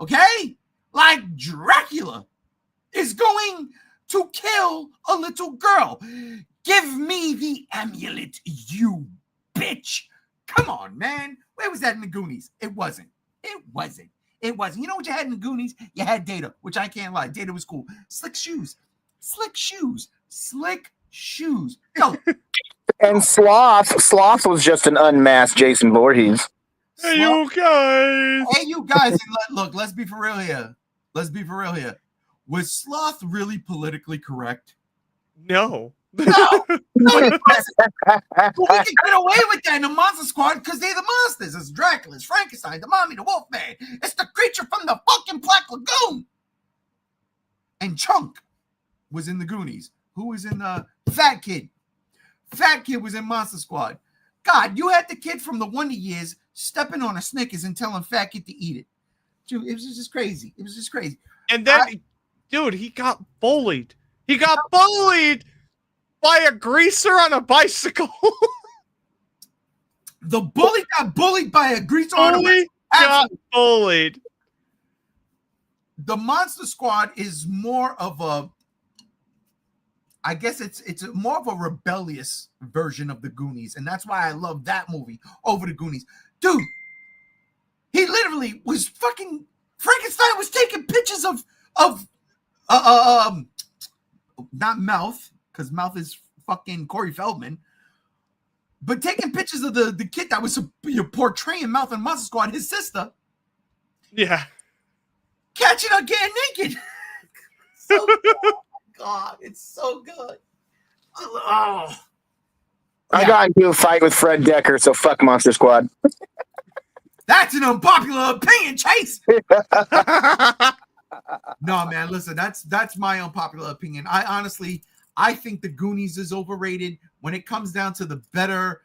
Okay? Like Dracula is going to kill a little girl. Give me the amulet, you bitch. Come on, man. Where was that in the Goonies? It wasn't. You know what you had in the Goonies? You had Data, which I can't lie. Data was cool. Slick shoes. Yo, And Sloth was just an unmasked Jason Voorhees. Hey, you guys. And look, let's be for real here. Was Sloth really politically correct? No. No, he wasn't. But we can get away with that in the Monster Squad because they're the monsters. It's Dracula, it's Frankenstein, the Mommy, the Wolfman. It's the creature from the fucking Black Lagoon. And Chunk was in the Goonies. Who was in the Fat Kid? Fat Kid was in Monster Squad. God, you had the kid from the Wonder Years stepping on a Snickers and telling Fat Kid to eat it. Dude, it was just crazy. And then, dude, he got bullied. By a greaser on a bicycle. The bully got bullied by a greaser on a bicycle. Got bullied. The Monster Squad is more of a, I guess it's more of a rebellious version of the Goonies, and that's why I love that movie over the Goonies. Dude, he literally was fucking Frankenstein was taking pictures of not Mouth, because Mouth is fucking Corey Feldman, but taking pictures of the kid that was portraying Mouth in Monster Squad, his sister. Yeah. Catching her getting naked. So good. Oh my God, it's so good. Oh. I got into a fight with Fred Decker, so fuck Monster Squad. That's an unpopular opinion, Chase. No, man, listen, that's my unpopular opinion. I think the Goonies is overrated when it comes down to the better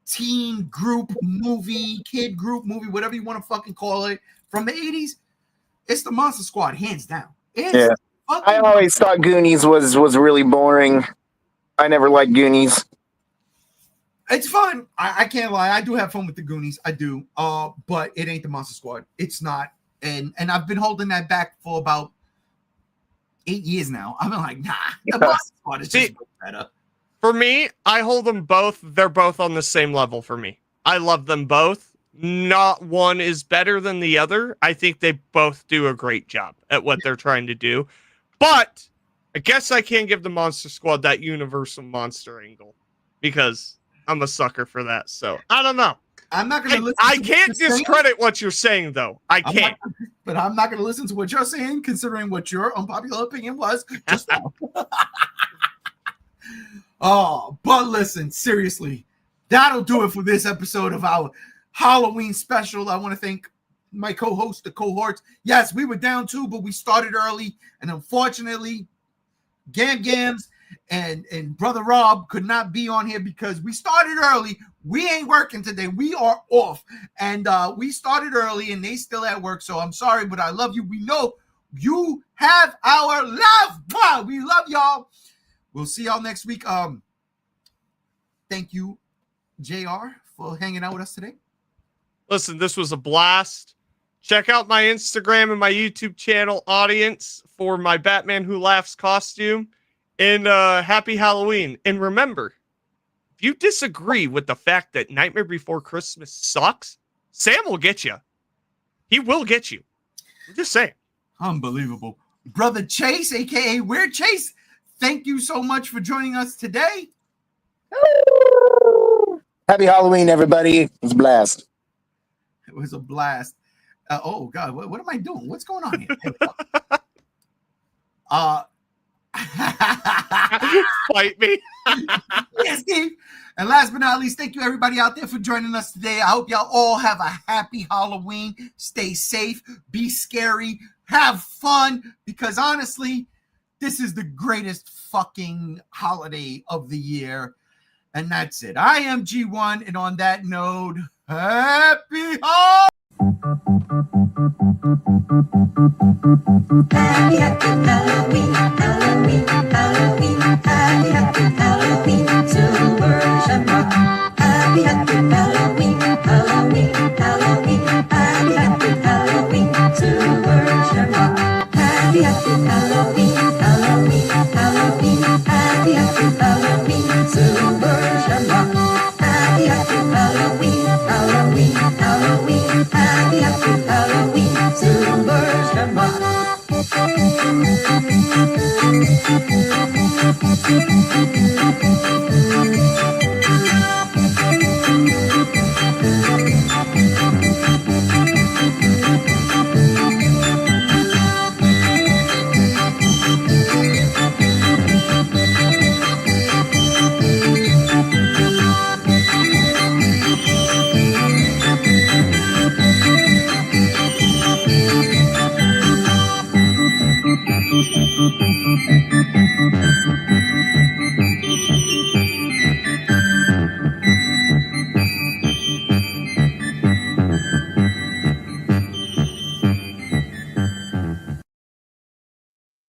teen group movie, kid group movie, whatever you want to fucking call it, from the 80s. It's the Monster Squad, hands down. I always thought Goonies was really boring. I never liked Goonies. It's fun. I can't lie. I do have fun with the Goonies. I do. But it ain't the Monster Squad. It's not. And I've been holding that back for about 8 years now. I've been like, nah, the Monster Squad is just better. For me, I hold them both. They're both on the same level for me. I love them both. Not one is better than the other. I think they both do a great job at what they're trying to do. But I guess I can't give the Monster Squad that universal monster angle because I'm a sucker for that. So I don't know. I'm not going to listen. I to can't what you're saying, discredit what you're saying, though. I can't. but I'm not going to listen to what you're saying, considering what your unpopular opinion was just now. Oh, but listen, seriously, that'll do it for this episode of our Halloween special. I want to thank my co-host, the cohorts. Yes, we were down 2, but we started early, and unfortunately, Gams and Brother Rob could not be on here because we started early. We ain't working today. We are off, and we started early, and they still at work. So I'm sorry, but I love you. We know you have our love. Wow, we love y'all. We'll see y'all next week. Thank you, JR, for hanging out with us today. Listen, this was a blast. Check out my Instagram and my YouTube channel, audience, for my Batman Who Laughs costume. And happy Halloween. And remember, if you disagree with the fact that Nightmare Before Christmas sucks, Sam will get you. He will get you. I'm just saying. Unbelievable. Brother Chase, a.k.a. Weird Chase, thank you so much for joining us today. Happy Halloween, everybody. It was a blast. It was a blast. Oh, God, what am I doing? What's going on here? Fight me. Yes, Steve. And last but not least, thank you everybody out there for joining us today. I hope y'all all have a happy Halloween. Stay safe, be scary, have fun, because honestly, this is the greatest fucking holiday of the year. And that's it. I am G1, and on that note, happy Halloween! Happy, happy Halloween, Halloween, Halloween, happy, happy Halloween, Silver Shamrock. Happy, happy Halloween, Halloween, Halloween, happy, happy Halloween, Silver Shamrock. Happy, happy Halloween, Halloween, Halloween, happy, happy Halloween, Silver Shamrock. Happy, happy Halloween, Halloween, Halloween, happy, happy Halloween, Silver Shamrock.